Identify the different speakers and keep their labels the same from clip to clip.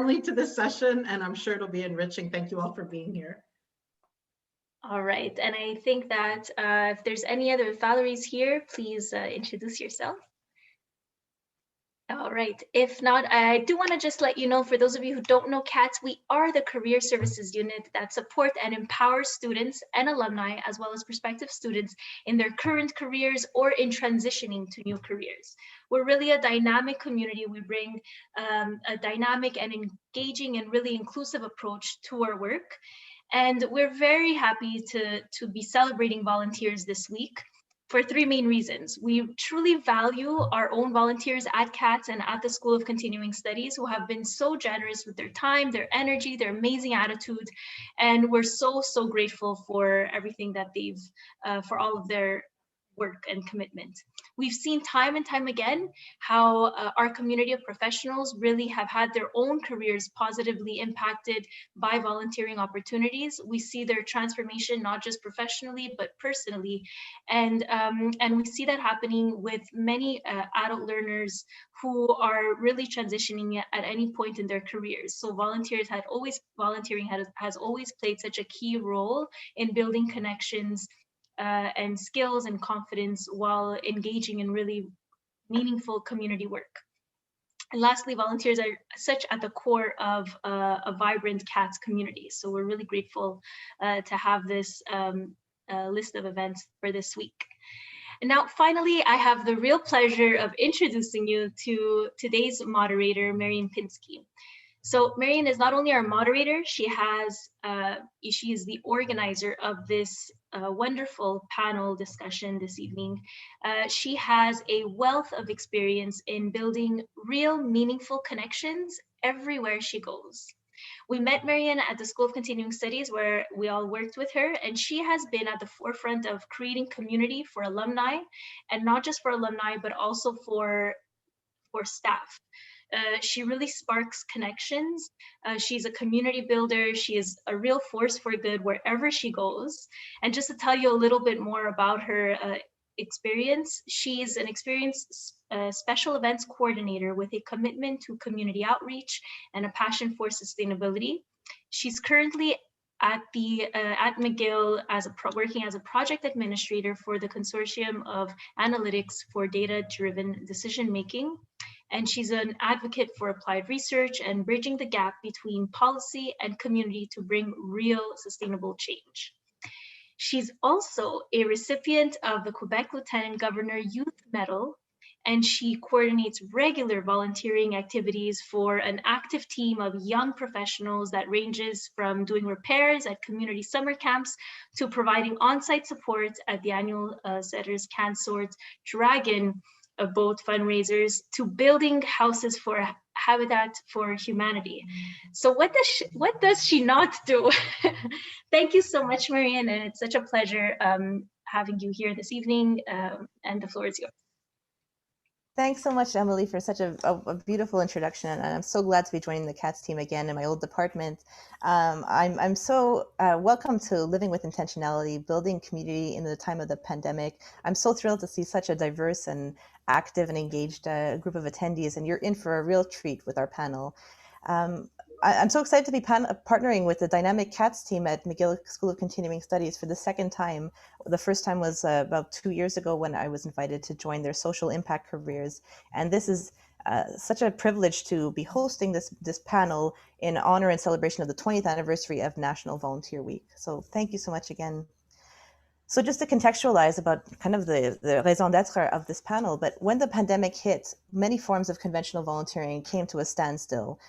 Speaker 1: To this session, and I'm sure it'll be enriching. Thank you all for being here.
Speaker 2: All right, and I think that if there's any other Valerie's here, please introduce yourself. All right. If not, I do want to just let you know, for those of you who don't know CATS, we are the career services unit that support and empower students and alumni, as well as prospective students, in their current careers or in transitioning to new careers. We're really a dynamic community. We bring a dynamic and engaging and really inclusive approach to our work. And we're very happy to be celebrating volunteers this week for three main reasons. We truly value our own volunteers at CATS and at the School of Continuing Studies, who have been so generous with their time, their energy, their amazing attitude. And we're so, so grateful for everything that they've, for all of their work and commitment. We've seen time and time again how our community of professionals really have had their own careers positively impacted by volunteering opportunities. We see their transformation not just professionally but personally, and we see that happening with many adult learners who are really transitioning at any point in their careers. So volunteering has always played such a key role in building connections and skills and confidence while engaging in really meaningful community work. And lastly, volunteers are such at the core of a vibrant CATS community. So we're really grateful to have this list of events for this week. And now, finally, I have the real pleasure of introducing you to today's moderator, Marion Pinsky. So Marion is not only our moderator, she is the organizer of this wonderful panel discussion this evening. She has a wealth of experience in building real meaningful connections everywhere she goes. We met Marion at the School of Continuing Studies, where we all worked with her, and she has been at the forefront of creating community for alumni, and not just for alumni, but also for staff. She really sparks connections. She's a community builder. She is a real force for good wherever she goes. And just to tell you a little bit more about her experience, she's an experienced special events coordinator with a commitment to community outreach and a passion for sustainability. She's currently at Mcgill working as a project administrator for the Consortium of Analytics for Data-Driven Decision Making. And she's an advocate for applied research and bridging the gap between policy and community to bring real sustainable change. She's also a recipient of the Quebec Lieutenant Governor Youth Medal, and she coordinates regular volunteering activities for an active team of young professionals that ranges from doing repairs at community summer camps to providing on-site support at the annual Setters Consort Dragon boat fundraisers to building houses for Habitat for Humanity. So what does she not do? Thank you so much, Marion, and it's such a pleasure having you here this evening, and the floor is yours.
Speaker 3: Thanks so much, Emily, for such a beautiful introduction, and I'm so glad to be joining the CATS team again in my old department. I'm so welcome to Living with Intentionality, building community in the time of the pandemic. I'm so thrilled to see such a diverse and active and engaged group of attendees, and you're in for a real treat with our panel. I'm so excited to be partnering with the dynamic CATS team at Mcgill School of Continuing Studies for the second time. The first time was about 2 years ago when I was invited to join their social impact careers. And this is such a privilege to be hosting this panel in honor and celebration of the 20th anniversary of National Volunteer Week. So thank you so much again. So just to contextualize about kind of the raison d'etre of this panel, but when the pandemic hit, many forms of conventional volunteering came to a standstill.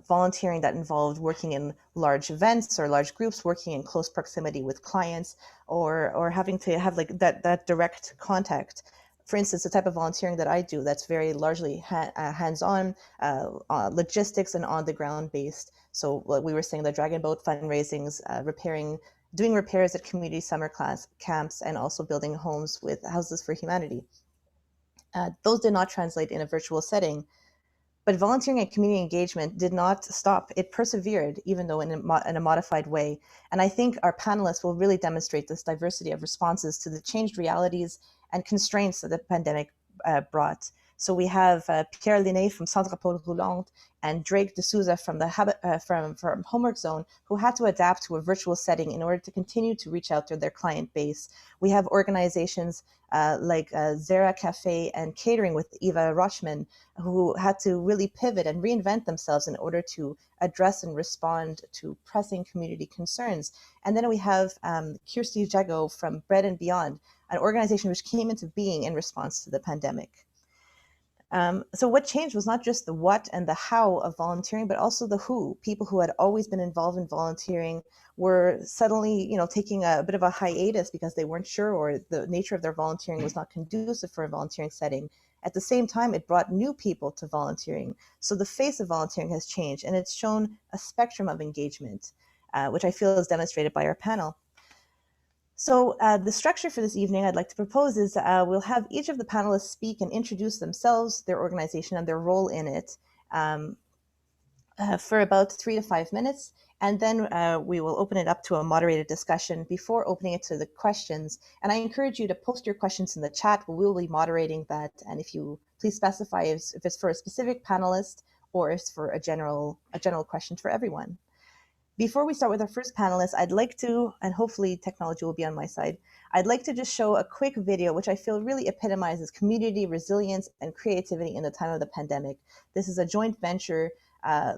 Speaker 3: Volunteering that involved working in large events or large groups, working in close proximity with clients, or having to have like that direct contact. For instance, the type of volunteering that I do, that's very largely hands-on, logistics and on-the-ground based. So like we were saying, the Dragon Boat fundraisings, doing repairs at community summer camps, and also building homes with Houses for Humanity. Those did not translate in a virtual setting. But volunteering and community engagement did not stop. It persevered, even though in a modified way. And I think our panelists will really demonstrate this diversity of responses to the changed realities and constraints that the pandemic brought. So we have Pierre Linné from Centre Paul Roulant and Drake D'Souza from from Homework Zone, who had to adapt to a virtual setting in order to continue to reach out to their client base. We have organizations like Zera Cafe and Catering with Eva Rochman, who had to really pivot and reinvent themselves in order to address and respond to pressing community concerns. And then we have Kirsty Jago from Bread and Beyond, an organization which came into being in response to the pandemic. So what changed was not just the what and the how of volunteering, but also the who. People who had always been involved in volunteering were suddenly, taking a bit of a hiatus because they weren't sure, or the nature of their volunteering was not conducive for a volunteering setting. At the same time, it brought new people to volunteering. So the face of volunteering has changed, and it's shown a spectrum of engagement, which I feel is demonstrated by our panel. So the structure for this evening I'd like to propose is we'll have each of the panelists speak and introduce themselves, their organization, and their role in it for about 3 to 5 minutes. And then we will open it up to a moderated discussion before opening it to the questions. And I encourage you to post your questions in the chat. We will be moderating that. And if you please specify if it's for a specific panelist or if it's for a general question for everyone. Before we start with our first panelist, I'd like to, and hopefully technology will be on my side, I'd like to just show a quick video which I feel really epitomizes community resilience and creativity in the time of the pandemic. This is a joint venture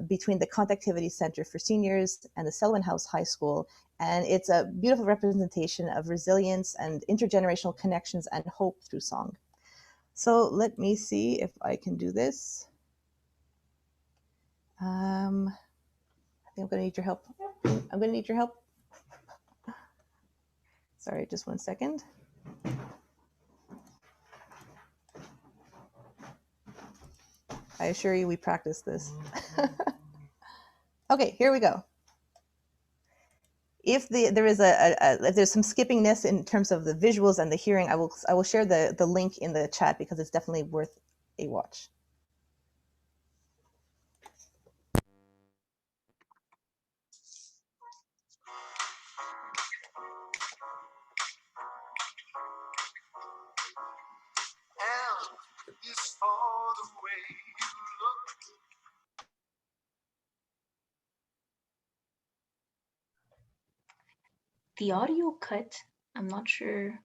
Speaker 3: between the Contactivity Center for Seniors and the Selwyn House High School, and it's a beautiful representation of resilience and intergenerational connections and hope through song. So let me see if I can do this. I think I'm going to need your help. I'm going to need your help. Sorry, just 1 second. I assure you we practiced this. Okay, here we go. If there's some skippingness in terms of the visuals and the hearing, I will share the link in the chat because it's definitely worth a watch.
Speaker 2: Is for the way you look. The audio cut. I'm not sure.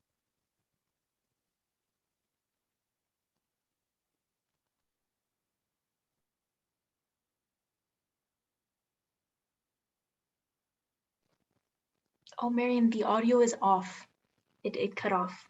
Speaker 2: Oh, Marion, the audio is off. It cut off.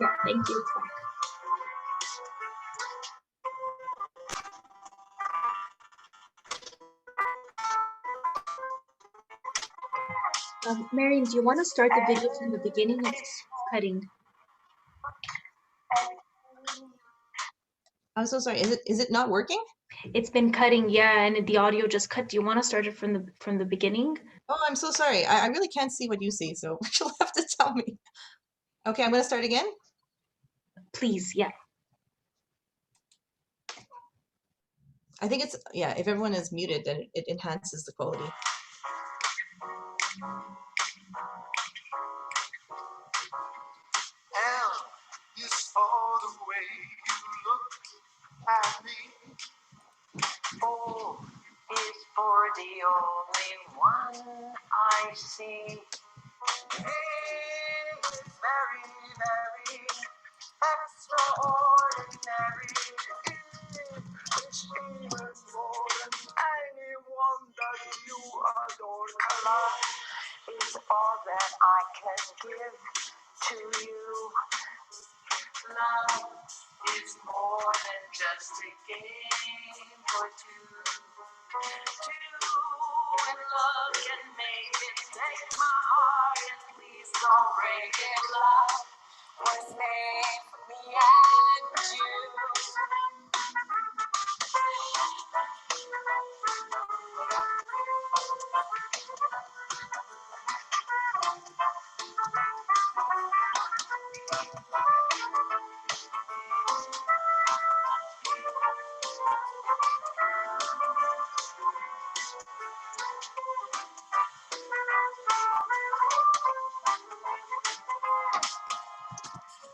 Speaker 2: Yeah, thank you. It's back. Marion, do you want to start the video from the beginning? It's cutting.
Speaker 3: I'm so sorry. Is it not working?
Speaker 2: It's been cutting, yeah, and the audio just cut. Do you want to start it from the beginning?
Speaker 3: Oh, I'm so sorry. I really can't see what you see, so you'll have to tell me. Okay, I'm going to start again.
Speaker 2: Please, yeah.
Speaker 3: I think it's, yeah, if everyone is muted, then it enhances the quality.
Speaker 2: L is for the way you look at me. O is for the only one I see. A is very, very extraordinary. Which is more than anyone that you adore. Color is all that I can give to you. Love is more than just a game for two. Two in love can make it. Take my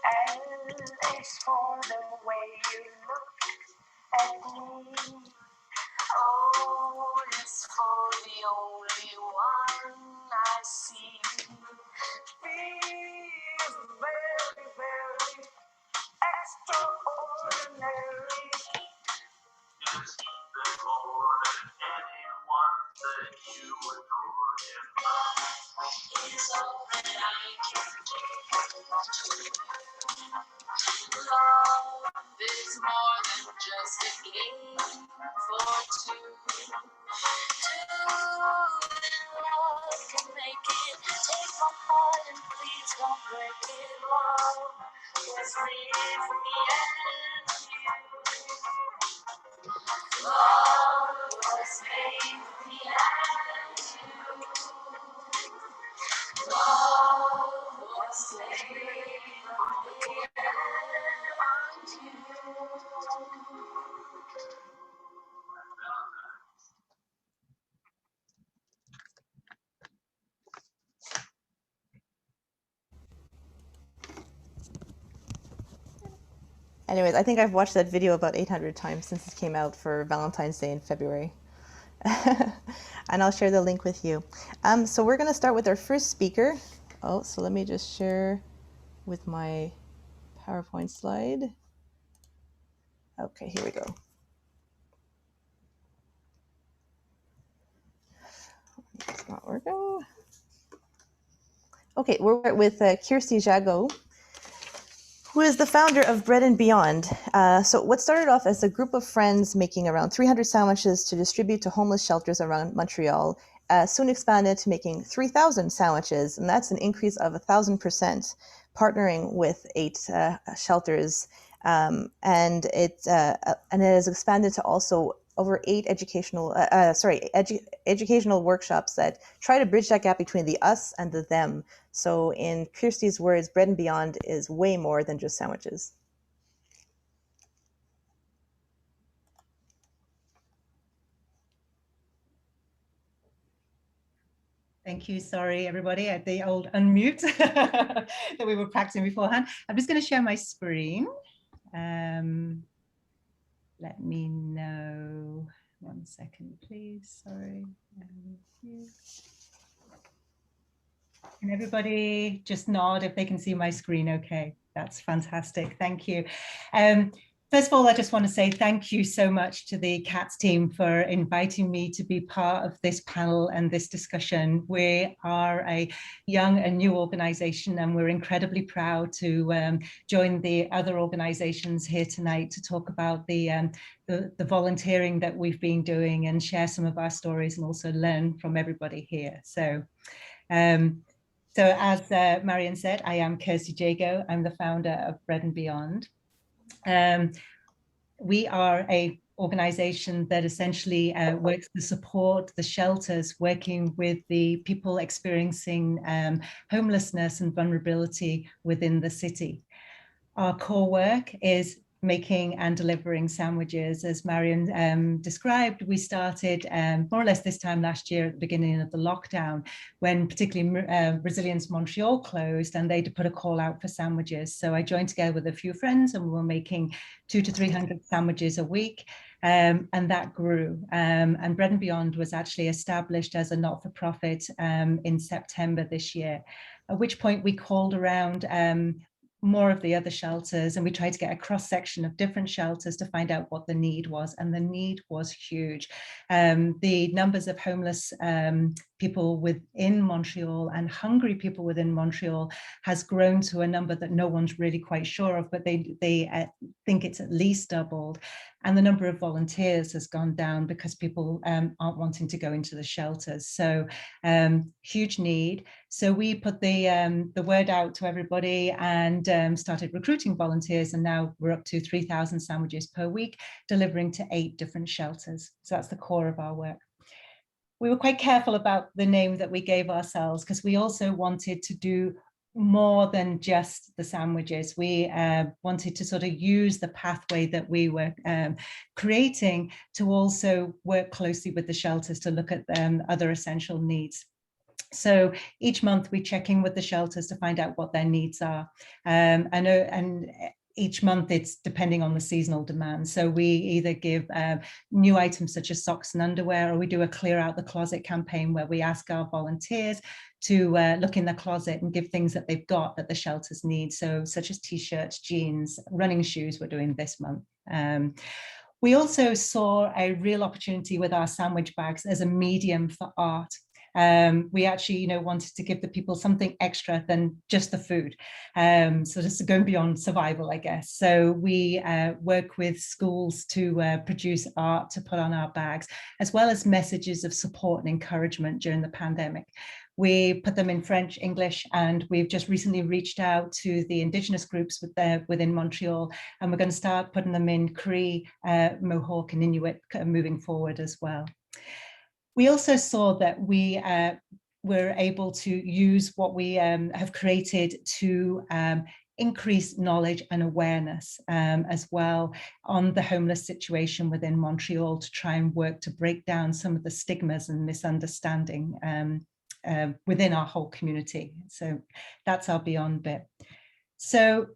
Speaker 4: And it's for the way you look at me. Oh, it's for the only one I see. Feels very, very extraordinary. It's even more than anyone that you adore in life. Is all that I can do. Love is more than just a game for two. Love can make it. Take my heart and please don't break it. Love was made for me and you. Love was made for me and you. Love was made for me and you.
Speaker 3: Anyways, I think I've watched that video about 800 times since it came out for Valentine's Day in February. And I'll share the link with you. So we're going to start with our first speaker. Oh, so let me just share with my PowerPoint slide. Okay, here we go. It's not working. Okay, we're with Kirsty Jagot, who is the founder of Bread and Beyond. So what started off as a group of friends making around 300 sandwiches to distribute to homeless shelters around Montreal soon expanded to making 3,000 sandwiches, and that's an increase of 1,000%, partnering with 8 shelters, and it has expanded to also over 8 educational workshops that try to bridge that gap between the us and the them. So in Kirsty's words, Bread and Beyond is way more than just sandwiches.
Speaker 5: Thank you. Sorry, everybody, at the old unmute that we were practicing beforehand. I'm just going to share my screen. Let me know. 1 second, please. Sorry. Can everybody just nod if they can see my screen? Okay, that's fantastic. Thank you. First of all, I just want to say thank you so much to the CATS team for inviting me to be part of this panel and this discussion. We are a young and new organization, and we're incredibly proud to join the other organizations here tonight to talk about the volunteering that we've been doing and share some of our stories and also learn from everybody here. So as Marion said, I am Kirsty Jagot. I'm the founder of Bread and Beyond. We are an organization that essentially works to support the shelters, working with the people experiencing homelessness and vulnerability within the city. Our core work is making and delivering sandwiches. As Marion described, we started more or less this time last year at the beginning of the lockdown, when particularly Resilience Montreal closed and they put a call out for sandwiches. So I joined together with a few friends and we were making 200 to 300 sandwiches a week. And that grew. And Bread and Beyond was actually established as a not-for-profit in September this year, at which point we called around more of the other shelters, and we tried to get a cross-section of different shelters to find out what the need was, and the need was huge. The numbers of homeless people within Montreal and hungry people within Montreal has grown to a number that no one's really quite sure of, but they think it's at least doubled. And the number of volunteers has gone down because people aren't wanting to go into the shelters. So huge need. So we put the word out to everybody and started recruiting volunteers. And now we're up to 3,000 sandwiches per week, delivering to 8 different shelters. So that's the core of our work. We were quite careful about the name that we gave ourselves because we also wanted to do more than just the sandwiches. We wanted to sort of use the pathway that we were creating to also work closely with the shelters to look at other essential needs. So each month we check in with the shelters to find out what their needs are. And each month it's depending on the seasonal demand. So we either give new items such as socks and underwear, or we do a clear out the closet campaign where we ask our volunteers to look in the closet and give things that they've got that the shelters need. So such as t-shirts, jeans, running shoes we're doing this month. We also saw a real opportunity with our sandwich bags as a medium for art. We actually, wanted to give the people something extra than just the food. So just going beyond survival, I guess. So we work with schools to produce art to put on our bags, as well as messages of support and encouragement during the pandemic. We put them in French, English, and we've just recently reached out to the Indigenous groups within Montreal, and we're going to start putting them in Cree, Mohawk, and Inuit moving forward as well. We also saw that we were able to use what we have created to increase knowledge and awareness as well on the homeless situation within Montreal, to try and work to break down some of the stigmas and misunderstanding within our whole community. So that's our beyond bit. So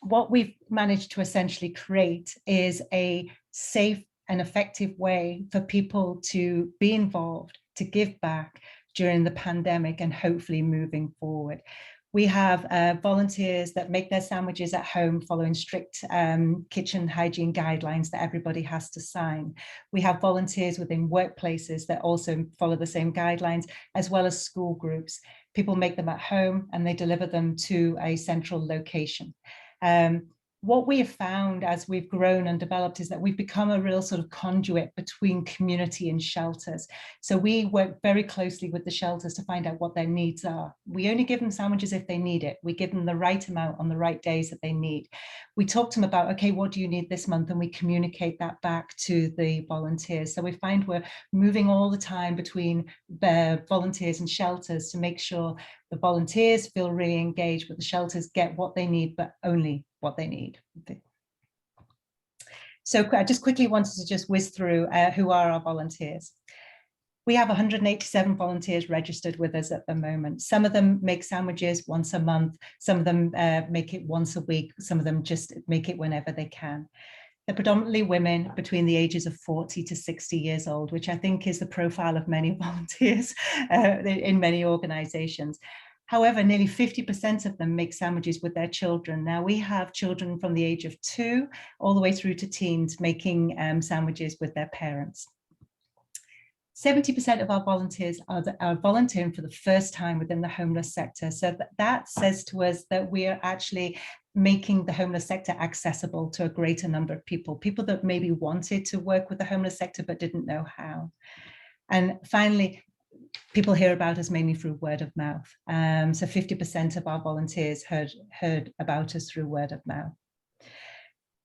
Speaker 5: what we've managed to essentially create is a safe and effective way for people to be involved, to give back during the pandemic and hopefully moving forward. We have volunteers that make their sandwiches at home following strict kitchen hygiene guidelines that everybody has to sign. We have volunteers within workplaces that also follow the same guidelines, as well as school groups. People make them at home and they deliver them to a central location. What we have found as we've grown and developed is that we've become a real sort of conduit between community and shelters. So we work very closely with the shelters to find out what their needs are. We only give them sandwiches if they need it. We give them the right amount on the right days that they need. We talk to them about, okay, what do you need this month? And we communicate that back to the volunteers. So we find we're moving all the time between the volunteers and shelters to make sure the volunteers feel really engaged, but the shelters get what they need, but only what they need. So I just quickly wanted to just whiz through who are our volunteers. We have 187 volunteers registered with us at the moment. Some of them make sandwiches once a month. Some of them make it once a week. Some of them just make it whenever they can. They're predominantly women between the ages of 40 to 60 years old, which I think is the profile of many volunteers in many organizations. However, nearly 50% of them make sandwiches with their children. Now, we have children from the age of 2 all the way through to teens making sandwiches with their parents. 70% of our volunteers are volunteering for the first time within the homeless sector. So that says to us that we are actually making the homeless sector accessible to a greater number of people that maybe wanted to work with the homeless sector but didn't know how. And finally, people hear about us mainly through word of mouth. So 50% of our volunteers heard about us through word of mouth.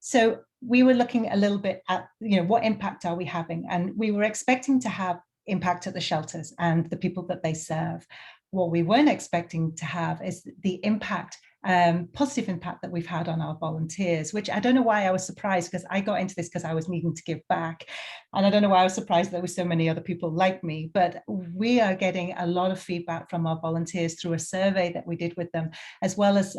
Speaker 5: So we were looking a little bit at, what impact are we having? And we were expecting to have impact at the shelters and the people that they serve. What we weren't expecting to have is the impact, positive impact that we've had on our volunteers, which I don't know why I was surprised, because I got into this because I was needing to give back. And I don't know why I was surprised there were so many other people like me, but we are getting a lot of feedback from our volunteers through a survey that we did with them, as well as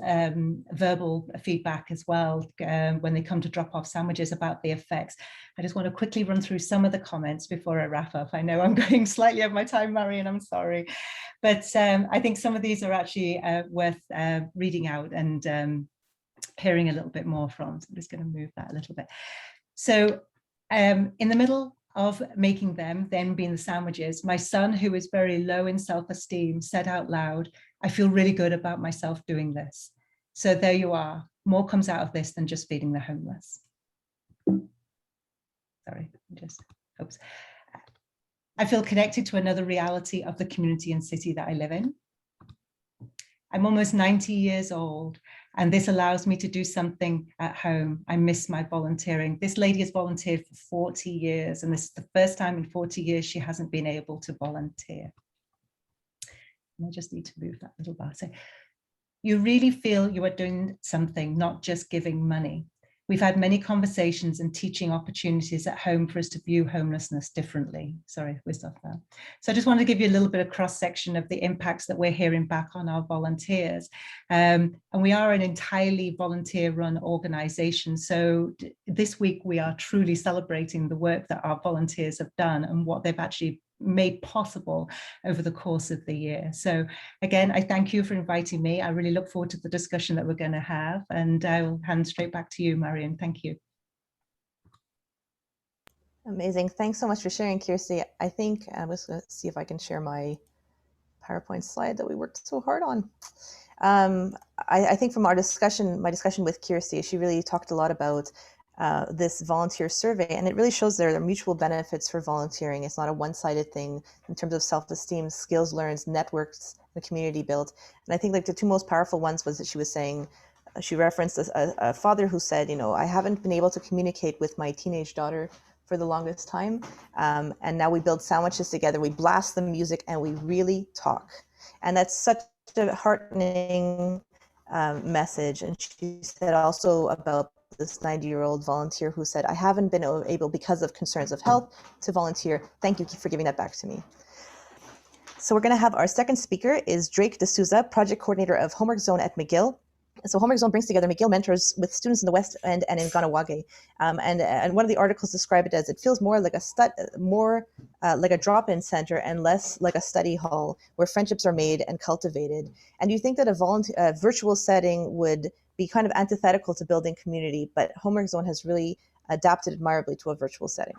Speaker 5: verbal feedback as well when they come to drop off sandwiches about the effects. I just want to quickly run through some of the comments before I wrap up. I know I'm going slightly over my time, Marion, I'm sorry. But I think some of these are actually worth reading out and hearing a little bit more from. So I'm just going to move that a little bit. So in the middle of making them, then being the sandwiches, my son, who is very low in self-esteem, said out loud, "I feel really good about myself doing this." So there you are. More comes out of this than just feeding the homeless. Sorry, oops. I feel connected to another reality of the community and city that I live in. I'm almost 90 years old, and this allows me to do something at home. I miss my volunteering. This lady has volunteered for 40 years, and this is the first time in 40 years she hasn't been able to volunteer. And I just need to move that little bar. So you really feel you are doing something, not just giving money. We've had many conversations and teaching opportunities at home for us to view homelessness differently. Sorry, whizzed off that. So I just wanted to give you a little bit of cross-section of the impacts that we're hearing back on our volunteers. And we are an entirely volunteer-run organization. So this week we are truly celebrating the work that our volunteers have done and what they've actually made possible over the course of the year. So again, I thank you for inviting me. I really look forward to the discussion that we're going to have, and I'll hand straight back to you, Marion. Thank you.
Speaker 3: Amazing. Thanks so much for sharing, Kirsty. I think I'm just going to see if I can share my PowerPoint slide that we worked so hard on. I think from our discussion, my discussion with Kirsty, she really talked a lot about this volunteer survey, and it really shows there are mutual benefits for volunteering. It's not a one-sided thing in terms of self-esteem, skills learned, networks, the community built. And I think like the two most powerful ones was that she was saying, she referenced a father who said, you know, I haven't been able to communicate with my teenage daughter for the longest time. And now we build sandwiches together, we blast the music, and we really talk. And that's such a heartening message. And she said also about this 90-year-old volunteer who said, I haven't been able, because of concerns of health, to volunteer. Thank you for giving that back to me. So we're going to have our second speaker is Drake D'Souza, project coordinator of Homework Zone at Mcgill. So Homework Zone brings together Mcgill mentors with students in the West End and in Ganawage. And one of the articles described it as, it feels more like like a drop-in center and less like a study hall where friendships are made and cultivated. And you think that a virtual setting would be kind of antithetical to building community, but Homework Zone has really adapted admirably to a virtual setting.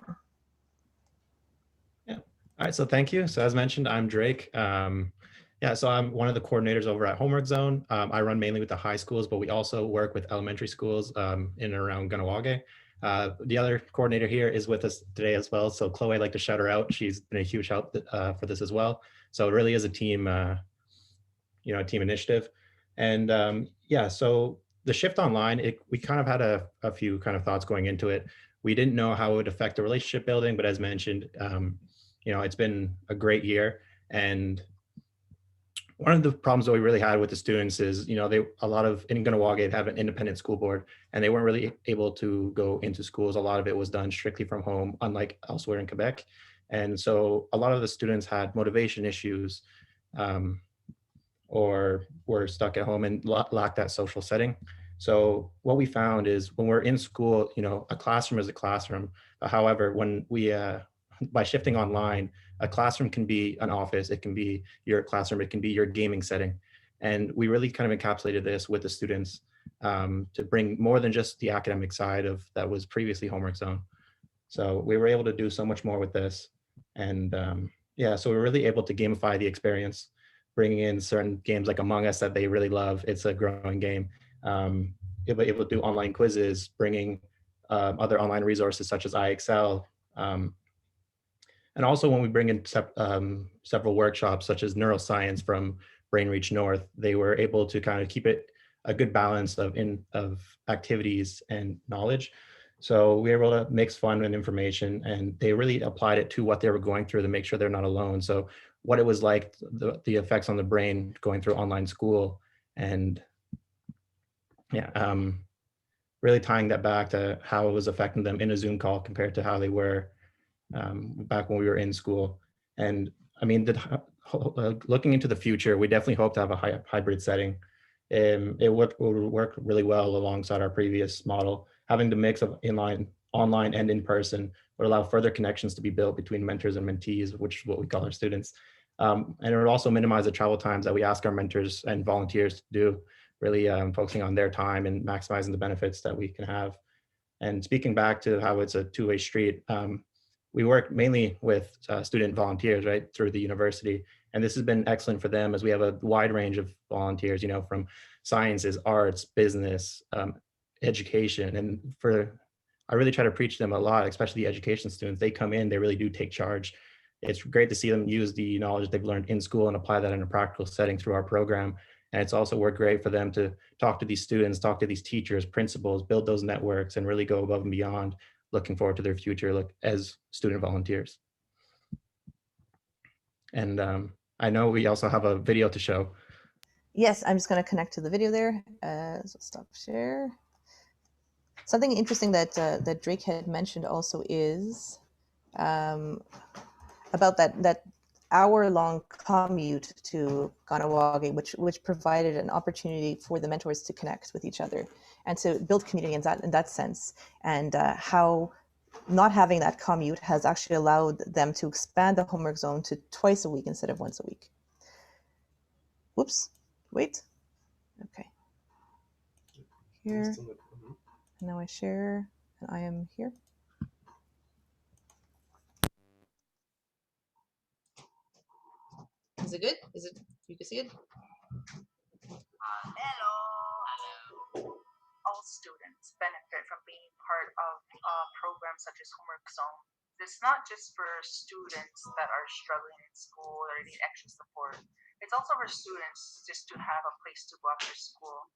Speaker 6: Yeah. All right. So thank you. So as mentioned, I'm Drake. Yeah, so I'm one of the coordinators over at Homework Zone. I run mainly with the high schools, but we also work with elementary schools in and around Ganawage. The other coordinator here is with us today as well. So Chloe, I'd like to shout her out. She's been a huge help for this as well. So it really is a team, a team initiative. And yeah, so the shift online, we kind of had a few kind of thoughts going into it. We didn't know how it would affect the relationship building, but as mentioned, it's been a great year. And one of the problems that we really had with the students is, in Ganawage have an independent school board, and they weren't really able to go into schools. A lot of it was done strictly from home, unlike elsewhere in Quebec. And so a lot of the students had motivation issues or were stuck at home and lacked that social setting. So what we found is when we're in school, a classroom is a classroom. However, when we, by shifting online, a classroom can be an office, it can be your classroom, it can be your gaming setting. And we really kind of encapsulated this with the students to bring more than just the academic side of that was previously Homework Zone. So we were able to do so much more with this. And yeah, so we're really able to gamify the experience, bringing in certain games like Among Us that they really love. It's a growing game. Able to do online quizzes, bringing other online resources such as iExcel. And also when we bring in several workshops such as neuroscience from Brain Reach North, they were able to kind of keep it a good balance of activities and knowledge. So we were able to mix fun and information, and they really applied it to what they were going through to make sure they're not alone. So what it was like, the effects on the brain going through online school, and yeah, really tying that back to how it was affecting them in a Zoom call compared to how they were back when we were in school. And I mean, looking into the future, we definitely hope to have a hybrid setting. It would work really well alongside our previous model. Having the mix of online and in person would allow further connections to be built between mentors and mentees, which is what we call our students. And it would also minimize the travel times that we ask our mentors and volunteers to do, really focusing on their time and maximizing the benefits that we can have. And speaking back to how it's a two-way street, we work mainly with student volunteers, right, through the university. And this has been excellent for them as we have a wide range of volunteers, from sciences, arts, business, education. And I really try to preach them a lot, especially the education students. They come in, they really do take charge. It's great to see them use the knowledge they've learned in school and apply that in a practical setting through our program. And it's also worked great for them to talk to these students, talk to these teachers, principals, build those networks, and really go above and beyond, looking forward to their future as student volunteers. And I know we also have a video to show.
Speaker 3: Yes, I'm just going to connect to the video there. So stop share. Something interesting that Drake had mentioned also is about that hour-long commute to Ganawagi, which provided an opportunity for the mentors to connect with each other and to build community in that sense, and how not having that commute has actually allowed them to expand the homework zone to twice a week instead of once a week. Whoops, wait, okay. Here, now I share, and I am here. Is it good? Is it, you can see it?
Speaker 4: Hello. All students benefit from being part of a program such as Homework Zone. It's not just for students that are struggling in school or need extra support. It's also for students just to have a place to go after school.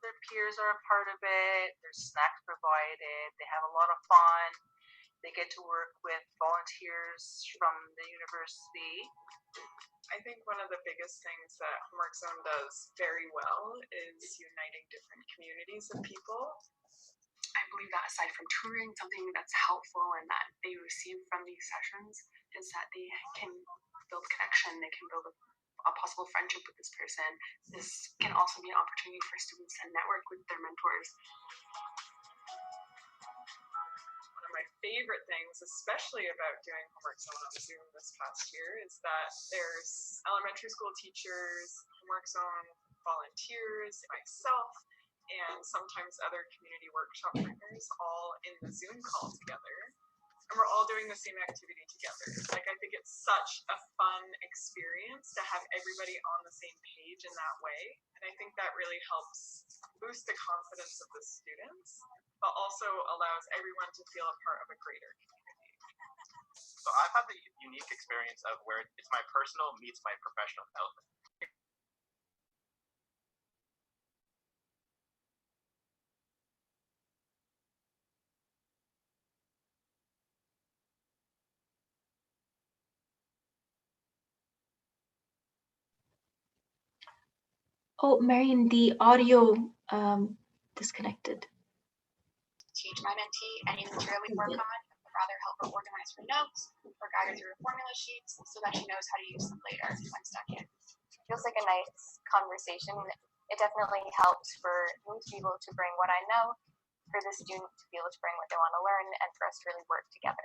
Speaker 4: Their peers are a part of it, there's snacks provided, they have a lot of fun, they get to work with volunteers from the university.
Speaker 7: I think one of the biggest things that Homework Zone does very well is uniting different communities of people.
Speaker 8: I believe that aside from touring, something that's helpful and that they receive from these sessions is that they can build connection, they can build a possible friendship with this person. This can also be an opportunity for students to network with their mentors.
Speaker 7: One of my favorite things, especially about doing Homework Zone on Zoom this past year, is that there's elementary school teachers, Homework Zone volunteers, myself, and sometimes other community workshop partners all in the Zoom call together. And we're all doing the same activity together. Like, I think it's such a fun experience to have everybody on the same page in that way. And I think that really helps boost the confidence of the students, but also allows everyone to feel a part of a greater community.
Speaker 9: So I've had the unique experience of where it's my personal meets my professional development.
Speaker 2: Oh, Marion, the audio disconnected.
Speaker 8: Teach my mentee any material we work on, but rather help her organize her notes or guide her through her formula sheets so that she knows how to use them later when stuck in.
Speaker 10: Feels like a nice conversation. It definitely helps for me to be able to bring what I know, for the student to be able to bring what they want to learn, and for us to really work together.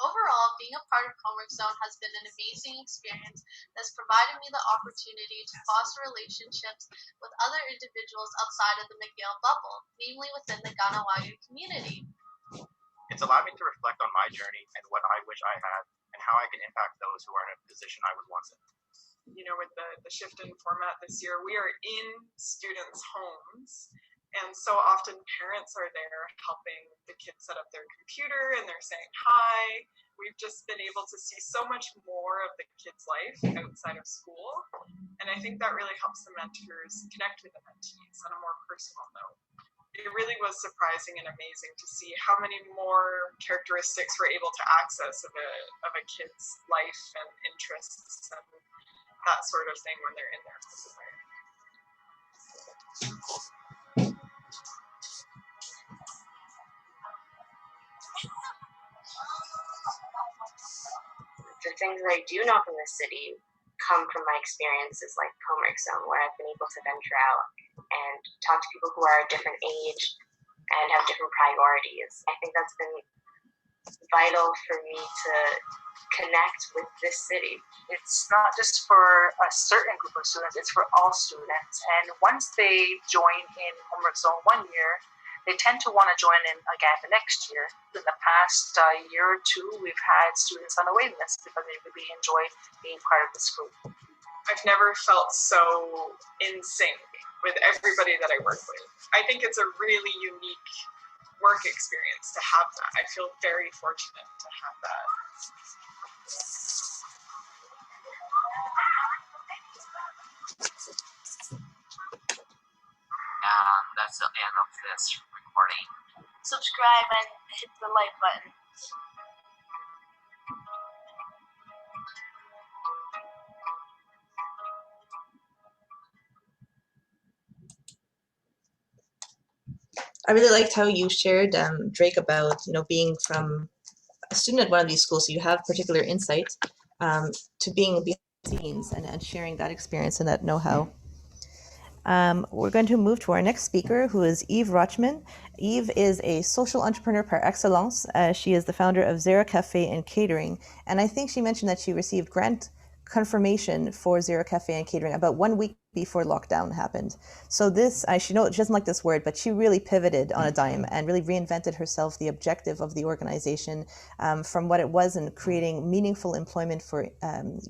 Speaker 11: Overall, being a part of Homework Zone has been an amazing experience that's provided me the opportunity to foster relationships with other individuals outside of the Mcgill bubble, namely within the Ganawagi community.
Speaker 9: It's allowed me to reflect on my journey and what I wish I had and how I can impact those who are in a position I was once in.
Speaker 7: You know, with the shift in format this year, we are in students' homes. And so often parents are there helping the kids set up their computer and they're saying hi. We've just been able to see so much more of the kids' life outside of school. And I think that really helps the mentors connect with the mentees on a more personal note. It really was surprising and amazing to see how many more characteristics we're able to access of a kid's life and interests and that sort of thing when they're in their home.
Speaker 10: The things that I do know from the city come from my experiences like Homework Zone, where I've been able to venture out and talk to people who are a different age and have different priorities. I think that's been vital for me to connect with this city.
Speaker 4: It's not just for a certain group of students, it's for all students. And once they join in Homework Zone 1 year, they tend to want to join in again the next year. In the past year or two, we've had students on the waiting list because they really enjoy being part of this group.
Speaker 7: I've never felt so in sync with everybody that I work with. I think it's a really unique work experience to have that. I feel very fortunate to have that.
Speaker 12: And that's the end of this recording.
Speaker 11: Subscribe and hit the like button.
Speaker 3: I really liked how you shared, Drake, about, being from a student at one of these schools, so you have particular insight, to being behind the scenes and sharing that experience and that know-how. We're going to move to our next speaker, who is Eve Rochman. Eve is a social entrepreneur par excellence. She is the founder of Zera Cafe and Catering. And I think she mentioned that she received grant confirmation for Zera Cafe and Catering about 1 week before lockdown happened. So this, she doesn't like this word, but she really pivoted on a dime and really reinvented herself, the objective of the organization, from what it was in creating meaningful employment for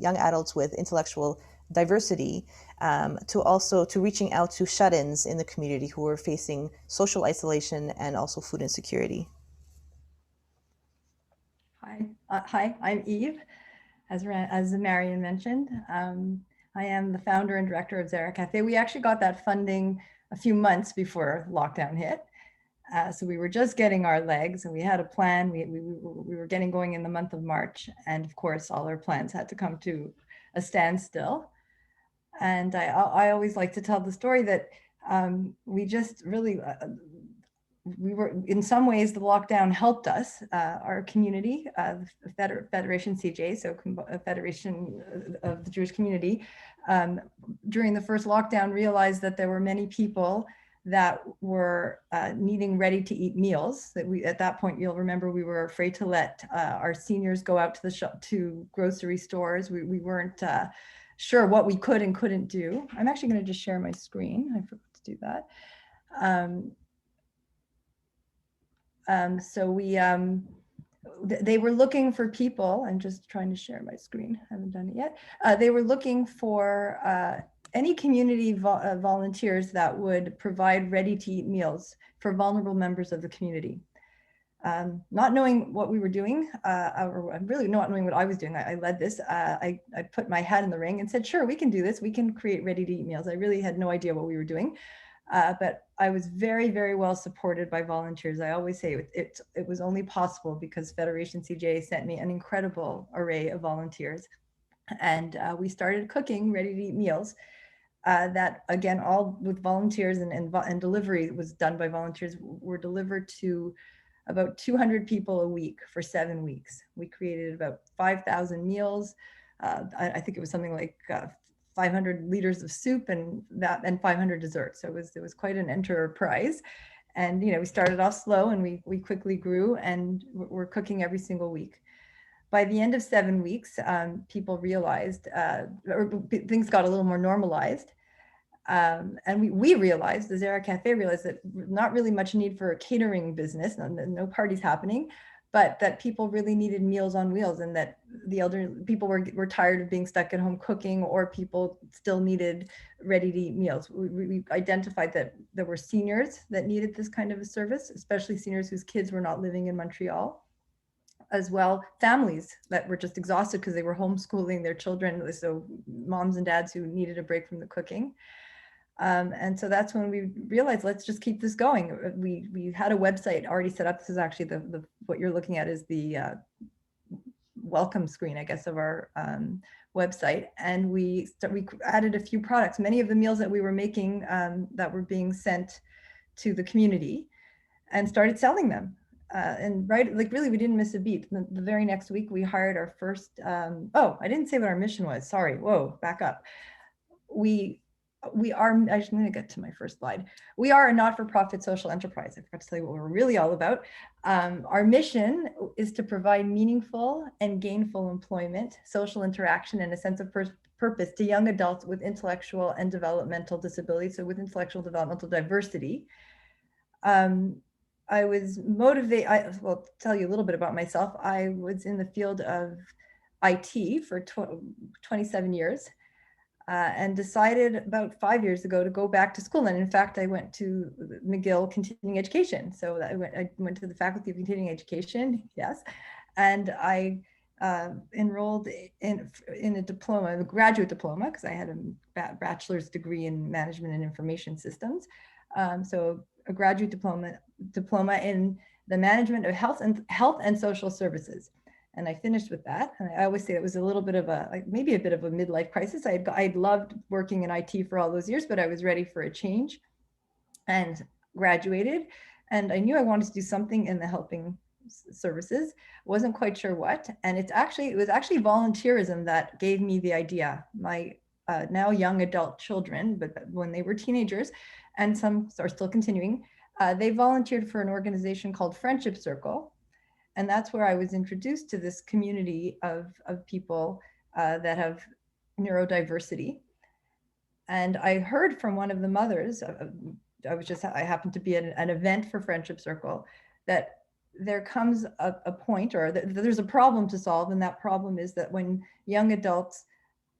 Speaker 3: young adults with intellectual diversity, to reaching out to shut-ins in the community who were facing social isolation and also food insecurity.
Speaker 13: Hi, I'm Eve, as Marion mentioned. I am the founder and director of Zera Cafe. We actually got that funding a few months before lockdown hit. So we were just getting our legs and we had a plan. We were getting going in the month of March. And of course, all our plans had to come to a standstill. And I always like to tell the story that we just really, we were, in some ways, the lockdown helped us, our community, Federation CJ, so Federation of the Jewish Community, during the first lockdown realized that there were many people that were needing ready-to-eat meals. That we, at that point, you'll remember, we were afraid to let our seniors go out to the shop, to grocery stores. We weren't sure what we could and couldn't do. I'm actually going to just share my screen. I forgot to do that. So we, they were looking for people. I'm just trying to share my screen. I haven't done it yet. They were looking for any community volunteers that would provide ready-to-eat meals for vulnerable members of the community. Not knowing what we were doing, or really not knowing what I was doing, I led this. I put my hat in the ring and said, sure, we can do this. We can create ready-to-eat meals. I really had no idea what we were doing. But I was very, very well supported by volunteers. I always say it was only possible because Federation CJ sent me an incredible array of volunteers. And we started cooking ready-to-eat meals that, again, all with volunteers, and delivery was done by volunteers, were delivered to about 200 people a week for 7 weeks. We created about 5,000 meals. I think it was something like 500 liters of soup and 500 desserts. So it was quite an enterprise. And we started off slow and we quickly grew, and we're cooking every single week. By the end of 7 weeks, people realized, or things got a little more normalized. And we realized, the Zera Cafe realized, that not really much need for a catering business, no parties happening, but that people really needed meals on wheels, and that the elderly people were tired of being stuck at home cooking, or people still needed ready-to-eat meals. We identified that there were seniors that needed this kind of a service, especially seniors whose kids were not living in Montreal. As well, families that were just exhausted because they were homeschooling their children, so moms and dads who needed a break from the cooking. And so that's when we realized, let's just keep this going. We had a website already set up. This is actually the what you're looking at is the welcome screen, I guess, of our website. And we added a few products. Many of the meals that we were making that were being sent to the community, and started selling them. And really, we didn't miss a beat. The very next week, we hired our first, oh, I didn't say what our mission was. Sorry, whoa, back up. We are, I'm going to get to my first slide. We are a not-for-profit social enterprise. I forgot to tell you what we're really all about. Our mission is to provide meaningful and gainful employment, social interaction, and a sense of purpose to young adults with intellectual and developmental disabilities, so with intellectual developmental diversity. I was motivated, I'll tell you a little bit about myself. I was in the field of IT for 27 years. And decided about 5 years ago to go back to school. And in fact, I went to Mcgill continuing education. So I went to the Faculty of Continuing Education, yes. And I enrolled in a diploma, a graduate diploma, because I had a bachelor's degree in management and information systems. So a graduate diploma in the management of health and social services. And I finished with that. And I always say it was a little bit of maybe a bit of a midlife crisis. I'd loved working in IT for all those years, but I was ready for a change, and graduated. And I knew I wanted to do something in the helping services, wasn't quite sure what. And it was actually volunteerism that gave me the idea. My now young adult children, but when they were teenagers, and some are still continuing, they volunteered for an organization called Friendship Circle. And that's where I was introduced to this community of people that have neurodiversity. And I heard from one of the mothers, I happened to be at an event for Friendship Circle, that there comes a point, or there's a problem to solve. And that problem is that when young adults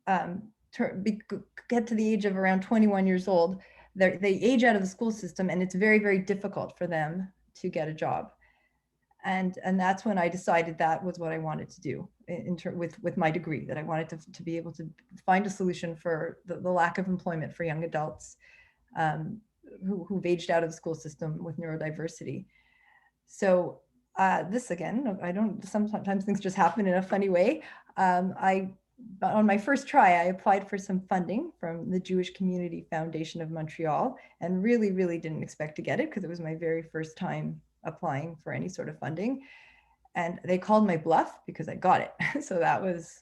Speaker 13: get to the age of around 21 years old, they age out of the school system, and it's very, very difficult for them to get a job. And that's when I decided that was what I wanted to do with my degree, that I wanted to be able to find a solution for the lack of employment for young adults who've aged out of the school system with neurodiversity. So this again, sometimes things just happen in a funny way. On my first try, I applied for some funding from the Jewish Community Foundation of Montreal, and really, really didn't expect to get it because it was my very first time applying for any sort of funding. And they called my bluff because I got it. So that was,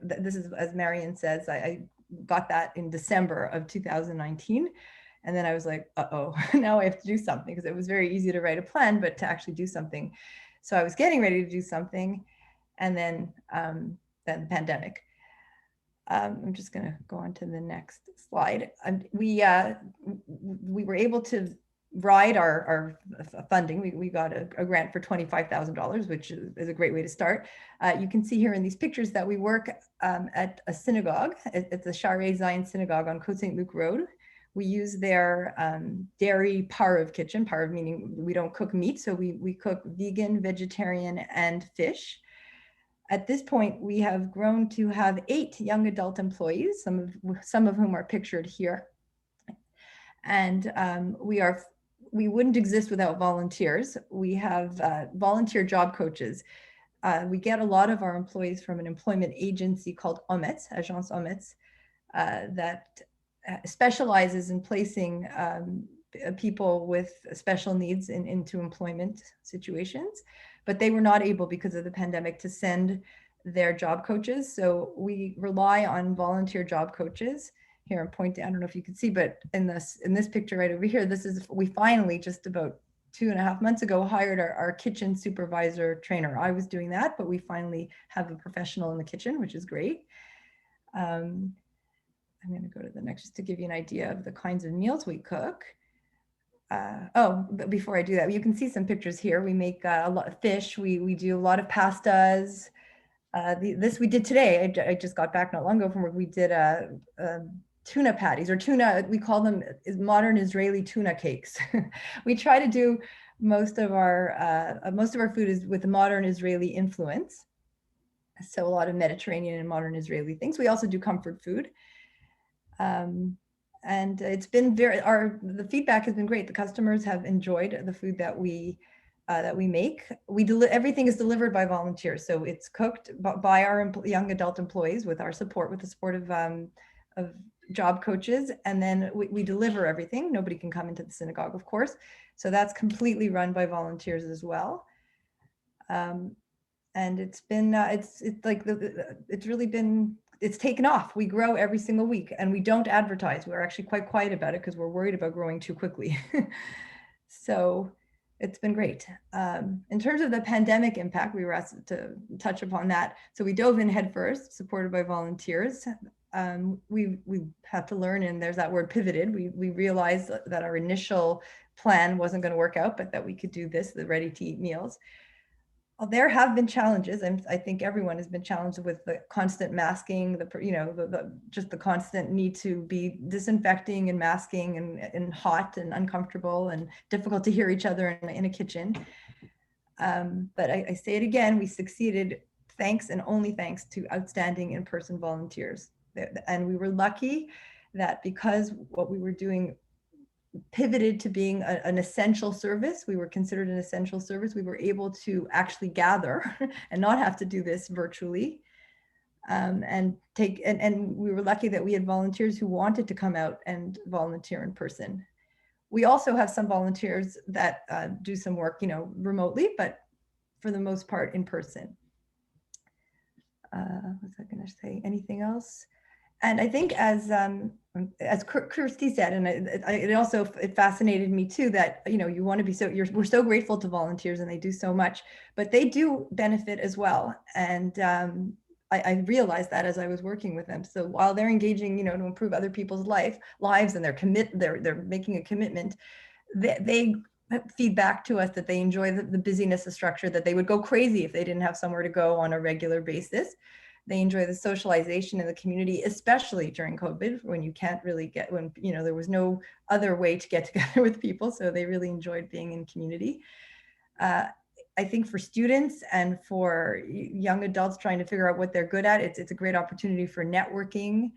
Speaker 13: this is, as Marion says, I got that in December of 2019. And then I was like, uh-oh, now I have to do something, because it was very easy to write a plan, but to actually do something. So I was getting ready to do something. And then the pandemic. I'm just going to go on to the next slide. We were able to ride our funding. We got a grant for $25,000, which is a great way to start. You can see here in these pictures that we work at a synagogue. It's the Sharei Zion Synagogue on Côte Saint Luc Road. We use their dairy parav kitchen, parav meaning we don't cook meat, so we cook vegan, vegetarian, and fish. At this point, we have grown to have 8 young adult employees, some of whom are pictured here. And we wouldn't exist without volunteers. We have volunteer job coaches. We get a lot of our employees from an employment agency called Ometz, Agence Ometz, that specializes in placing people with special needs into employment situations. But they were not able, because of the pandemic, to send their job coaches. So we rely on volunteer job coaches. Here I'm pointing, I don't know if you can see, but in this picture right over here, we finally, just about 2.5 months ago, hired our kitchen supervisor trainer. I was doing that, but we finally have a professional in the kitchen, which is great. I'm going to go to the next, just to give you an idea of the kinds of meals we cook. But before I do that, you can see some pictures here. We make a lot of fish. We do a lot of pastas. This we did today. I just got back not long ago from work. We did tuna patties, or tuna, we call them modern Israeli tuna cakes. We try to do most of our food is with a modern Israeli influence. So a lot of Mediterranean and modern Israeli things. We also do comfort food. And it's been the feedback has been great. The customers have enjoyed the food that we make. Everything is delivered by volunteers. So it's cooked by our young adult employees with the support of job coaches. And then we deliver everything. Nobody can come into the synagogue, of course. So that's completely run by volunteers as well. And it's been, it's taken off. We grow every single week, and we don't advertise. We're actually quite quiet about it because we're worried about growing too quickly. So it's been great. In terms of the pandemic impact, we were asked to touch upon that. So we dove in headfirst, supported by volunteers. We have to learn, and there's that word pivoted. We realized that our initial plan wasn't going to work out, but that we could do this, the ready-to-eat meals. Well, there have been challenges, and I think everyone has been challenged with the constant masking, just the constant need to be disinfecting and masking, and hot and uncomfortable and difficult to hear each other in a kitchen. But I say it again, we succeeded thanks and only thanks to outstanding in-person volunteers. And we were lucky that because what we were doing pivoted to being an essential service, we were considered an essential service, we were able to actually gather and not have to do this virtually. And we were lucky that we had volunteers who wanted to come out and volunteer in person. We also have some volunteers that do some work, remotely, but for the most part in person. Was I going to say anything else? And I think as Kirsty said, and it fascinated me too, that, you want to be we're so grateful to volunteers and they do so much, but they do benefit as well. And I realized that as I was working with them. So while they're engaging, to improve other people's lives and they're making a commitment, they feed back to us that they enjoy the busyness of structure, that they would go crazy if they didn't have somewhere to go on a regular basis. They enjoy the socialization in the community, especially during COVID, when you can't really there was no other way to get together with people. So they really enjoyed being in community. I think for students and for young adults trying to figure out what they're good at, it's a great opportunity for networking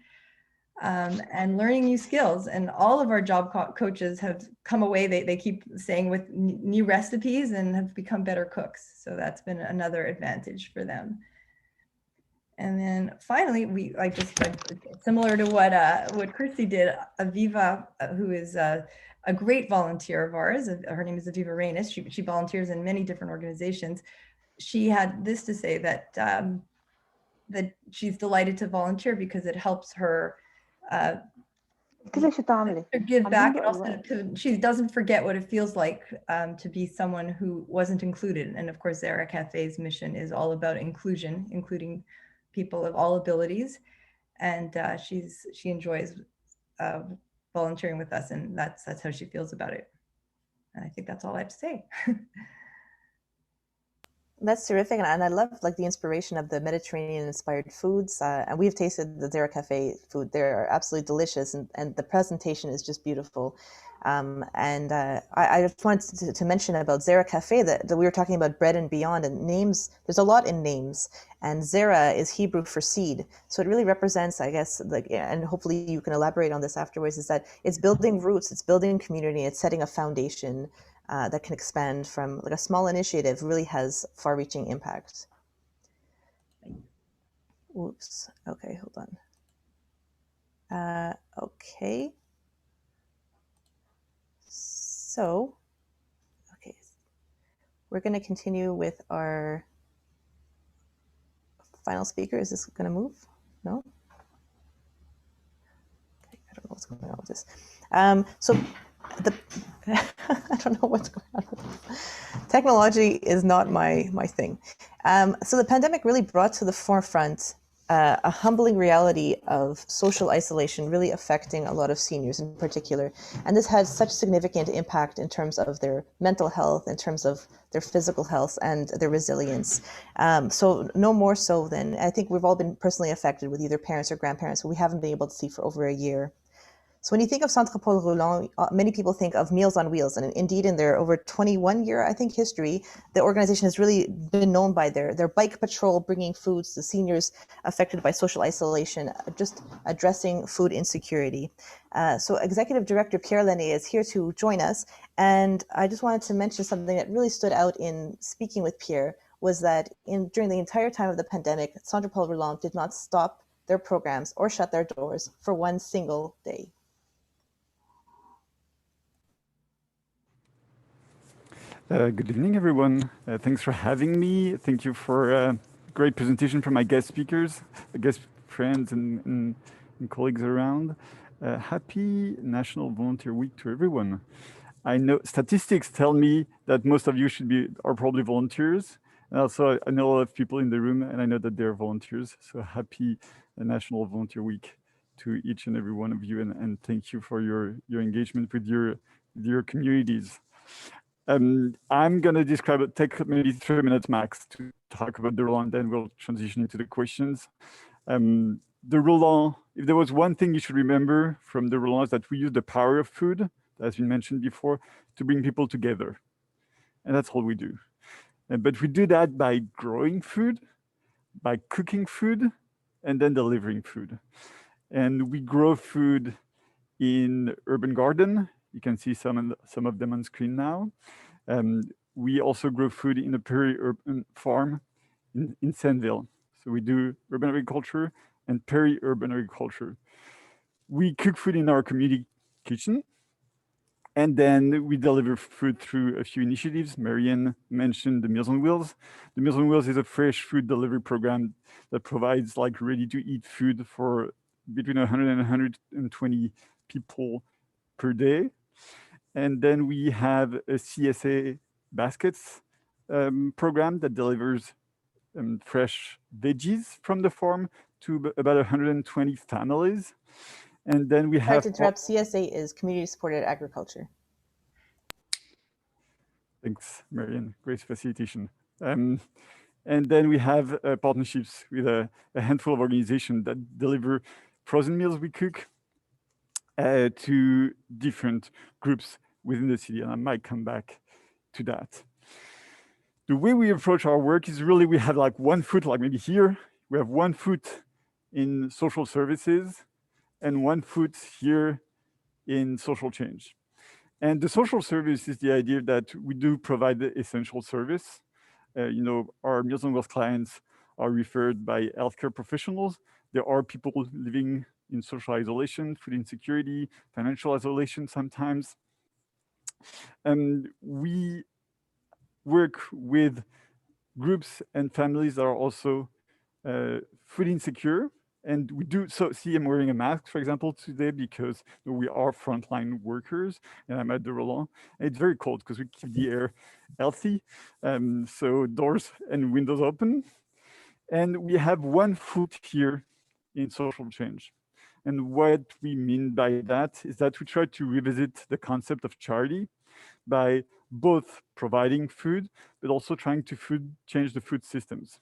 Speaker 13: and learning new skills. And all of our job coaches have come away, they keep saying, with new recipes and have become better cooks. So that's been another advantage for them. And then finally, similar to what Kirsty did, Aviva, who is a great volunteer of ours, her name is Aviva Rainis. She volunteers in many different organizations. She had this to say, that that she's delighted to volunteer because it helps her to give back, and also she doesn't forget what it feels like to be someone who wasn't included. And of course, Zara Cafe's mission is all about inclusion, including people of all abilities. And she enjoys volunteering with us, and that's how she feels about it. And I think that's all I have to say.
Speaker 3: That's terrific, and I love the inspiration of the Mediterranean-inspired foods. And we've tasted the Zara Cafe food; they're absolutely delicious, and the presentation is just beautiful. I just wanted to mention about Zara Cafe that we were talking about bread and beyond, and names. There's a lot in names, and Zara is Hebrew for seed, so it really represents, I guess, and hopefully you can elaborate on this afterwards. Is that it's building roots, it's building community, it's setting a foundation. That can expand from a small initiative, really has far-reaching impact. Oops. Okay, hold on. Okay. So, okay, we're going to continue with our final speaker. Is this going to move? No? Okay, I don't know what's going on with this. I don't know what's going on with this. Technology is not my thing. So the pandemic really brought to the forefront a humbling reality of social isolation, really affecting a lot of seniors in particular. And this had such significant impact in terms of their mental health, in terms of their physical health and their resilience. So no more so than, I think we've all been personally affected with either parents or grandparents who we haven't been able to see for over a year. So when you think of Centre Paul Roulant, many people think of Meals on Wheels. And indeed, in their over 21-year, I think, history, the organization has really been known by their bike patrol, bringing foods to seniors affected by social isolation, just addressing food insecurity. So Executive Director Pierre Lenné is here to join us. And I just wanted to mention something that really stood out in speaking with Pierre, was that during the entire time of the pandemic, Centre Paul Roulant did not stop their programs or shut their doors for one single day.
Speaker 14: Good evening, everyone. Thanks for having me. Thank you for a great presentation from my guest speakers, guest friends and colleagues around. Happy National Volunteer Week to everyone. I know statistics tell me that most of you are probably volunteers. And also I know a lot of people in the room, and I know that they're volunteers. So happy National Volunteer Week to each and every one of you. And thank you for your engagement with your communities. I'm going to take maybe 3 minutes max to talk about the Roulant, then we'll transition into the questions. The Roulant, if there was one thing you should remember from the Roulant, is that we use the power of food, that has been mentioned before, to bring people together. And that's all we do. But we do that by growing food, by cooking food, and then delivering food. And we grow food in urban garden. You can see some of them on screen now. We also grow food in a peri-urban farm in Saint-Ville. So we do urban agriculture and peri-urban agriculture. We cook food in our community kitchen. And then we deliver food through a few initiatives. Marion mentioned the Meals on Wheels. The Meals on Wheels is a fresh food delivery program that provides like ready-to-eat food for between 100 and 120 people per day. And then we have a CSA baskets program that delivers fresh veggies from the farm to about 120 families. And then we have—
Speaker 3: Sorry to interrupt, CSA is Community Supported Agriculture.
Speaker 14: Thanks, Marion. Great facilitation. And then we have partnerships with a handful of organizations that deliver frozen meals we cook to different groups within the city. And I might come back to that. The way we approach our work is really we have like one foot, like maybe here, we have one foot in social services and one foot here in social change. And the social service is the idea that we do provide the essential service. Our Meals on Wheels clients are referred by healthcare professionals. There are people living in social isolation, food insecurity, financial isolation sometimes. And we work with groups and families that are also food insecure. And we do see I'm wearing a mask, for example, today because we are frontline workers and I'm at the Roland. And it's very cold because we keep the air healthy. So doors and windows open. And we have one foot here in social change. And what we mean by that is that we try to revisit the concept of charity by both providing food, but also trying to change the food systems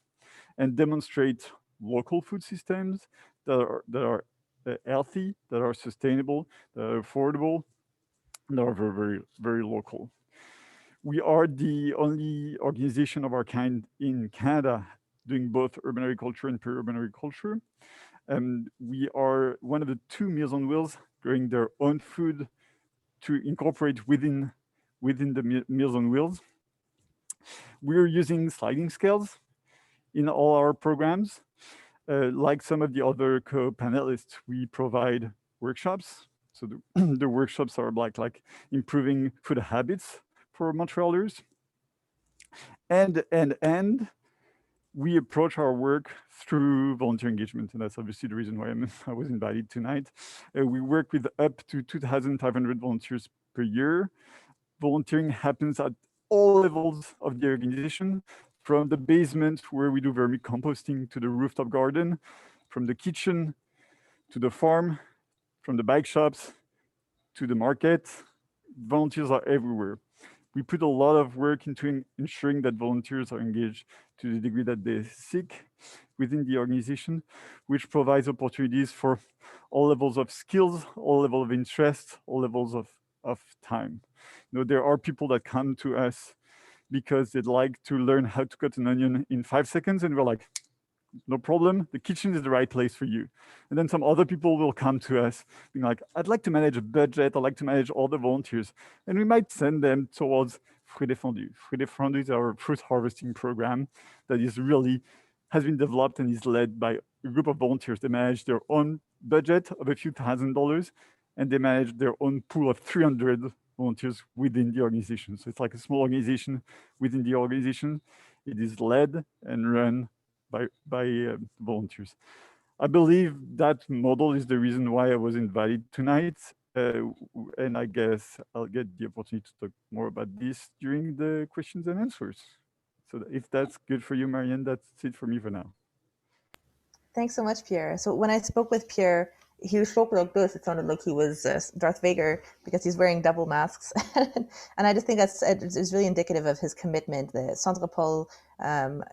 Speaker 14: and demonstrate local food systems that are healthy, that are sustainable, that are affordable, and that are very, very, very local. We are the only organization of our kind in Canada doing both urban agriculture and peri-urban agriculture. We are one of the 2 Meals on Wheels growing their own food to incorporate within the Meals on Wheels. We're using sliding scales in all our programs. Like some of the other co-panelists, we provide workshops. So the workshops are like improving food habits for Montrealers. And we approach our work through volunteer engagement. And that's obviously the reason why I was invited tonight. We work with up to 2,500 volunteers per year. Volunteering happens at all levels of the organization, from the basement where we do vermicomposting to the rooftop garden, from the kitchen to the farm, from the bike shops to the market. Volunteers are everywhere. We put a lot of work into ensuring that volunteers are engaged to the degree that they seek within the organization, which provides opportunities for all levels of skills, all levels of interest, all levels of time. There are people that come to us because they'd like to learn how to cut an onion in 5 seconds, and we're like, no problem, the kitchen is the right place for you. And then some other people will come to us being like, I'd like to manage a budget, I'd like to manage all the volunteers. And we might send them towards Fruits Défendus. Fruits Défendus is our fruit harvesting program that has been developed and is led by a group of volunteers. They manage their own budget of a few $1,000s, and they manage their own pool of 300 volunteers within the organization. So it's like a small organization within the organization. It is led and run by volunteers. I believe that model is the reason why I was invited tonight. And I guess I'll get the opportunity to talk more about this during the questions and answers. So if that's good for you, Marion, that's it for me for now.
Speaker 3: Thanks so much, Pierre. So when I spoke with Pierre, he spoke like this. It sounded like he was Darth Vader because he's wearing double masks. And I just think it's really indicative of his commitment. The Centre Paul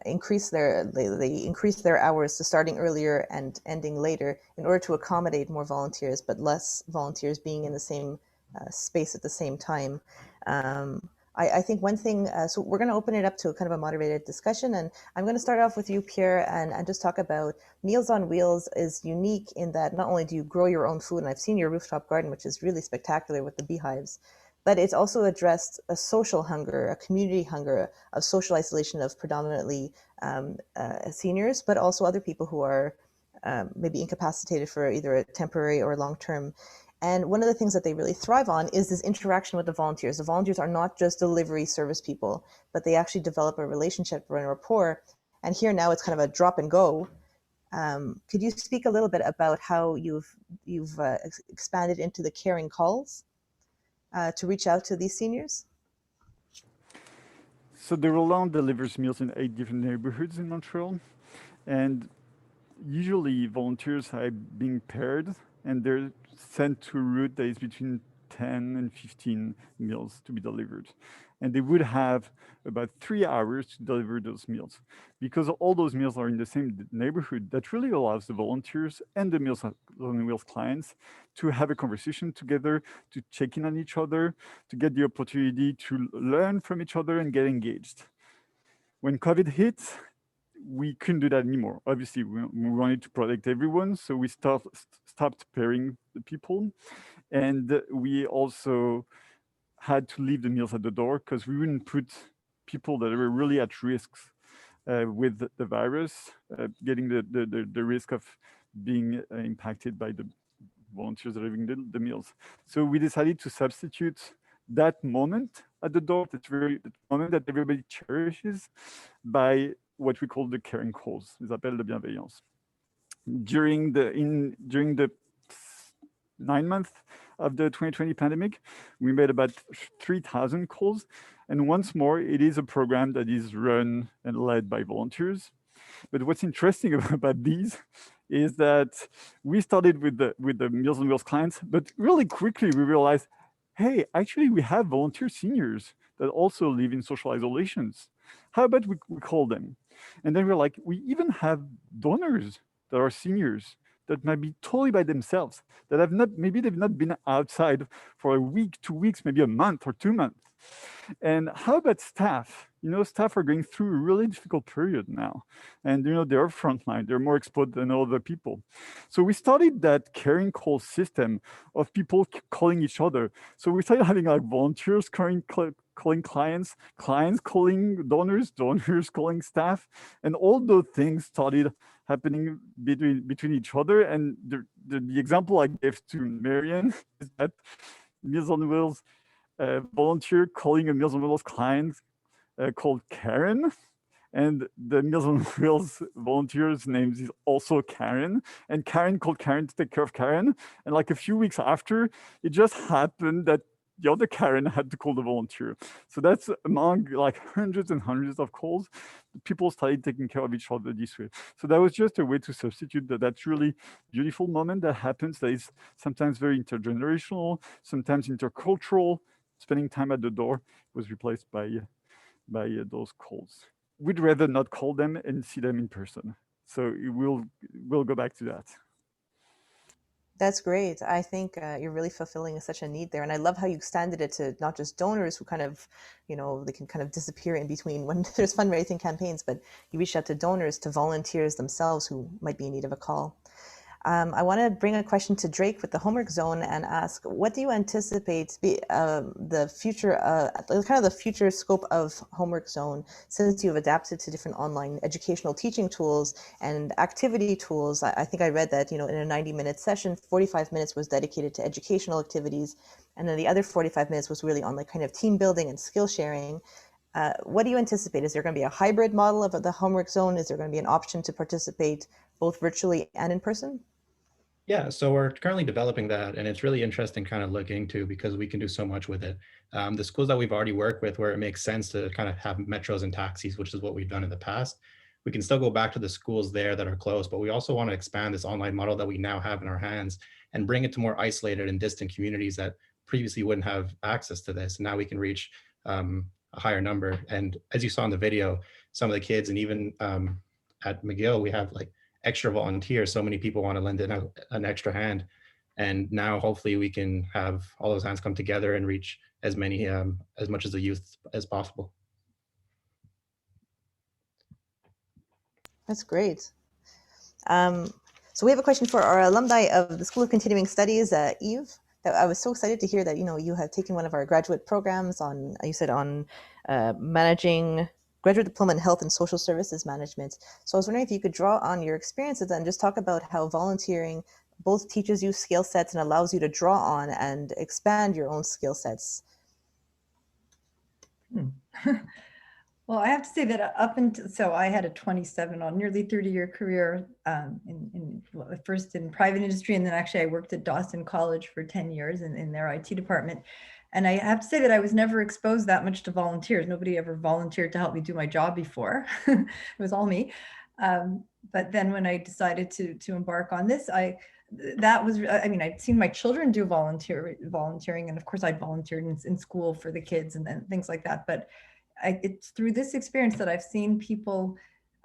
Speaker 3: increased their hours to starting earlier and ending later in order to accommodate more volunteers, but less volunteers being in the same space at the same time. I think one thing, so we're going to open it up to a kind of a moderated discussion, and I'm going to start off with you, Pierre, and just talk about Meals on Wheels is unique in that not only do you grow your own food, and I've seen your rooftop garden, which is really spectacular with the beehives, but it's also addressed a social hunger, a community hunger of social isolation of predominantly seniors, but also other people who are maybe incapacitated for either a temporary or long-term. And one of the things that they really thrive on is this interaction with the volunteers. The volunteers are not just delivery service people, but they actually develop a relationship and a rapport. And here now it's kind of a drop and go. Could you speak a little bit about how you've expanded into the caring calls to reach out to these seniors?
Speaker 14: So the Roland delivers meals in 8 different neighborhoods in Montreal. And usually volunteers are being paired and they're sent to a route that is between 10 and 15 meals to be delivered. And they would have about 3 hours to deliver those meals. Because all those meals are in the same neighborhood, that really allows the volunteers and the Meals on Wheels clients to have a conversation together, to check in on each other, to get the opportunity to learn from each other and get engaged. When COVID hit, we couldn't do that anymore. Obviously, we wanted to protect everyone, so we stopped pairing the people. And we also had to leave the meals at the door because we wouldn't put people that were really at risk with the virus, getting the risk of being impacted by the volunteers delivering the meals. So we decided to substitute that moment at the door, that moment that everybody cherishes, by what we call the caring calls, les appels de bienveillance. During the 9 months of the 2020 pandemic, we made about 3,000 calls. And once more, it is a program that is run and led by volunteers. But what's interesting about these is that we started with the Meals on Wheels clients, but really quickly we realized, hey, actually we have volunteer seniors that also live in social isolations. How about we call them? And then we're like, we even have donors that are seniors that might be totally by themselves, that maybe they've not been outside for a week, 2 weeks, maybe a month or 2 months. And how about staff? Staff are going through a really difficult period now. And, they're frontline, they're more exposed than other people. So we started that caring call system of people calling each other. So we started having like volunteers calling clients, clients calling donors, donors calling staff. And all those things started happening between each other. And the example I gave to Marion is that Meals on Wheels volunteer calling a Meals on Wheels client called Karen. And the Meals on Wheels volunteer's name is also Karen. And Karen called Karen to take care of Karen. And like a few weeks after, it just happened that the other Karen had to call the volunteer. So that's among like hundreds and hundreds of calls. People started taking care of each other this way. So that was just a way to substitute that really beautiful moment that happens that is sometimes very intergenerational, sometimes intercultural. Spending time at the door was replaced by those calls. We'd rather not call them and see them in person. So we'll go back to that.
Speaker 3: That's great. I think you're really fulfilling such a need there. And I love how you extended it to not just donors who kind of, they can kind of disappear in between when there's fundraising campaigns, but you reached out to donors, to volunteers themselves who might be in need of a call. I want to bring a question to Drake with the homework zone and ask, what do you anticipate to be the future, kind of the future scope of homework zone, since you've adapted to different online educational teaching tools and activity tools? I think I read that, in a 90-minute session, 45 minutes was dedicated to educational activities, and then the other 45 minutes was really on like kind of team building and skill sharing. What do you anticipate? Is there going to be a hybrid model of the homework zone? Is there going to be an option to participate both virtually and in person?
Speaker 6: Yeah, so we're currently developing that, and it's really interesting kind of looking to, because we can do so much with it. The schools that we've already worked with, where it makes sense to kind of have metros and taxis, which is what we've done in the past, we can still go back to the schools there that are close, but we also want to expand this online model that we now have in our hands and bring it to more isolated and distant communities that previously wouldn't have access to this. Now we can reach a higher number. And as you saw in the video, some of the kids, and even at Mcgill, we have like extra volunteers. So many people want to lend an extra hand. And now hopefully we can have all those hands come together and reach as many, as much as the youth as possible.
Speaker 3: That's great. So we have a question for our alumni of the School of Continuing Studies, Eve. I was so excited to hear that, you have taken one of our graduate programs on, you said on managing graduate diploma in health and social services management. So I was wondering if you could draw on your experiences and just talk about how volunteering both teaches you skill sets and allows you to draw on and expand your own skill sets?
Speaker 13: Well, I have to say that up until, so I had a 27 on nearly 30-year career first in private industry, and then actually I worked at Dawson College for 10 years in their IT department. And I have to say that I was never exposed that much to volunteers. Nobody ever volunteered to help me do my job before. It was all me. But then when I decided to embark on this, I'd seen my children do volunteering, and of course I'd volunteered in school for the kids and things like that. But it's through this experience that I've seen people,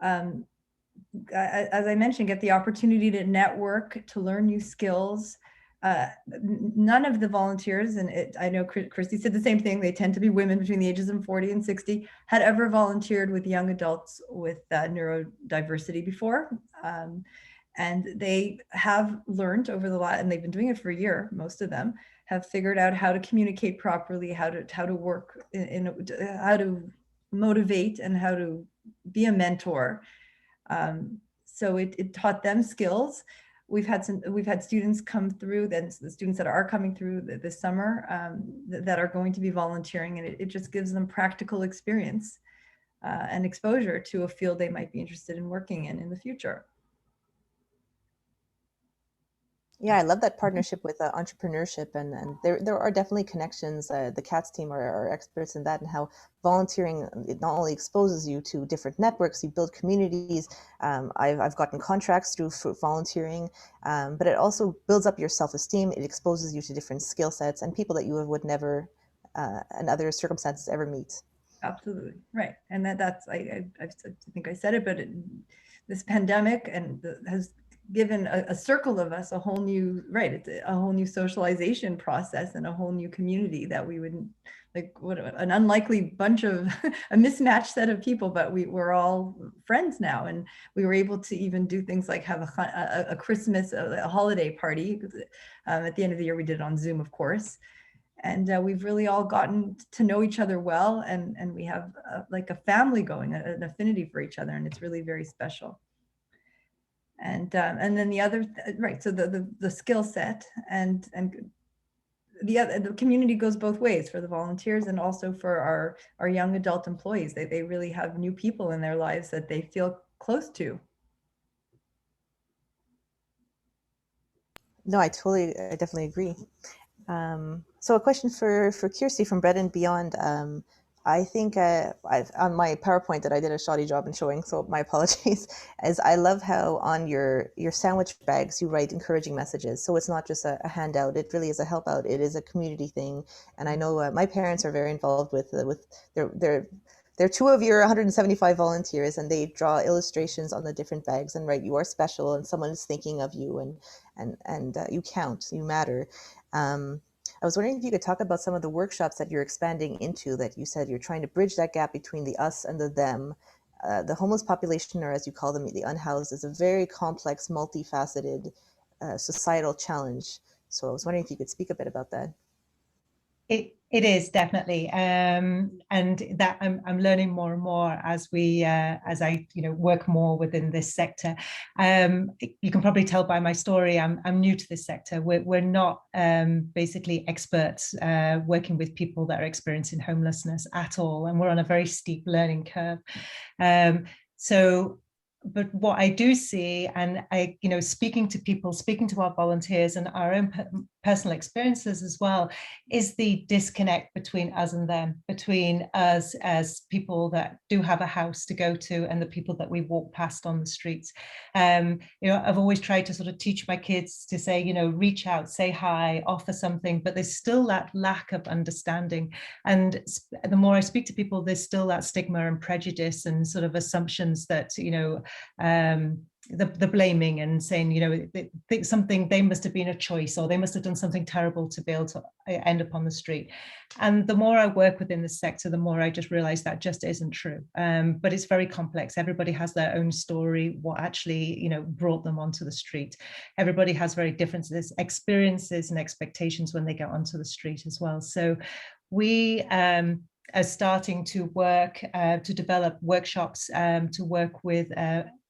Speaker 13: as I mentioned, get the opportunity to network, to learn new skills. None of the volunteers, and I know Christy said the same thing, they tend to be women between the ages of 40 and 60, had ever volunteered with young adults with neurodiversity before. And they have learned over the last, and they've been doing it for a year, most of them, have figured out how to communicate properly, how to work how to motivate, and how to be a mentor. So it taught them skills. We've had students come through, the students that are coming through this summer that are going to be volunteering, and it just gives them practical experience and exposure to a field they might be interested in working in the future.
Speaker 3: Yeah, I love that partnership with entrepreneurship, and there are definitely connections. The CATS team are experts in that, and how volunteering, it not only exposes you to different networks, you build communities. I've gotten contracts through volunteering, but it also builds up your self-esteem. It exposes you to different skill sets and people that you would never, in other circumstances, ever meet.
Speaker 13: Absolutely right, and that's I think I said it, but this pandemic has given a circle of us a whole new, it's a whole new socialization process and a whole new community that we wouldn't, what an unlikely bunch of a mismatched set of people, but we're all friends now, and we were able to even do things like have a Christmas, a holiday party. At the end of the year, we did it on Zoom, of course. And we've really all gotten to know each other well, and we have like a family going, an affinity for each other, and it's really very special. And then the other, so the skill set and the community goes both ways for the volunteers and also for our young adult employees. They really have new people in their lives that they feel close to.
Speaker 3: No, I definitely agree. So a question for Kirsty from Bread and Beyond. I think on my PowerPoint that I did a shoddy job in showing, so my apologies, is I love how on your sandwich bags you write encouraging messages. So it's not just a handout, it really is a help out. It is a community thing. And I know my parents are very involved with they're two of your 175 volunteers, and they draw illustrations on the different bags and write, "You are special," and someone is thinking of you, and you count, you matter. I was wondering if you could talk about some of the workshops that you're expanding into, that you said you're trying to bridge that gap between the us and the them. The homeless population, or as you call them, the unhoused, is a very complex, multifaceted societal challenge. So I was wondering if you could speak a bit about that.
Speaker 5: It is definitely, and that I'm learning more and more as I work more within this sector. You can probably tell by my story, I'm new to this sector. We're not basically experts working with people that are experiencing homelessness at all, and we're on a very steep learning curve. But what I do see, and speaking to people, speaking to our volunteers and our own personal experiences as well, is the disconnect between us and them, between us as people that do have a house to go to and the people that we walk past on the streets. I've always tried to sort of teach my kids to say, reach out, say hi, offer something, but there's still that lack of understanding. And the more I speak to people, there's still that stigma and prejudice and sort of assumptions that, the blaming and saying, they must have been a choice, or they must have done something terrible to be able to end up on the street. And the more I work within the sector, the more I just realize that just isn't true. But it's very complex. Everybody has their own story, what actually, brought them onto the street. Everybody has very different experiences and expectations when they get onto the street as well. So we are starting to work to develop workshops to work with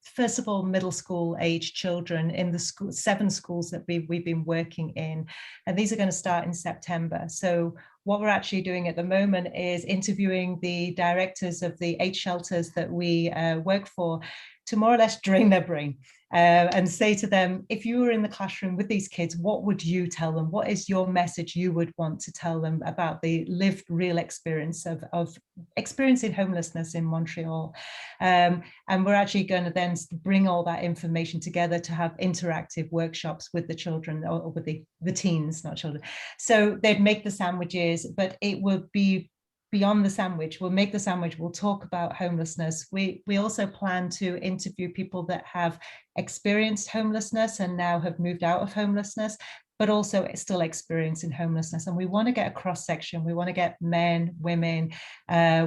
Speaker 5: first of all, middle school age children in the 7 schools that we've been working in. And these are going to start in September. So what we're actually doing at the moment is interviewing the directors of the 8 shelters that we work for to more or less drain their brain and say to them, if you were in the classroom with these kids, what would you tell them? What is your message you would want to tell them about the lived real experience of experiencing homelessness in Montreal? And we're actually going to then bring all that information together to have interactive workshops with the children, or with the teens, not children. So they'd make the sandwiches, but it will be beyond the sandwich. We'll make the sandwich, we'll talk about homelessness. We also plan to interview people that have experienced homelessness and now have moved out of homelessness, but also still experiencing homelessness. And we want to get a cross section. We want to get men, women,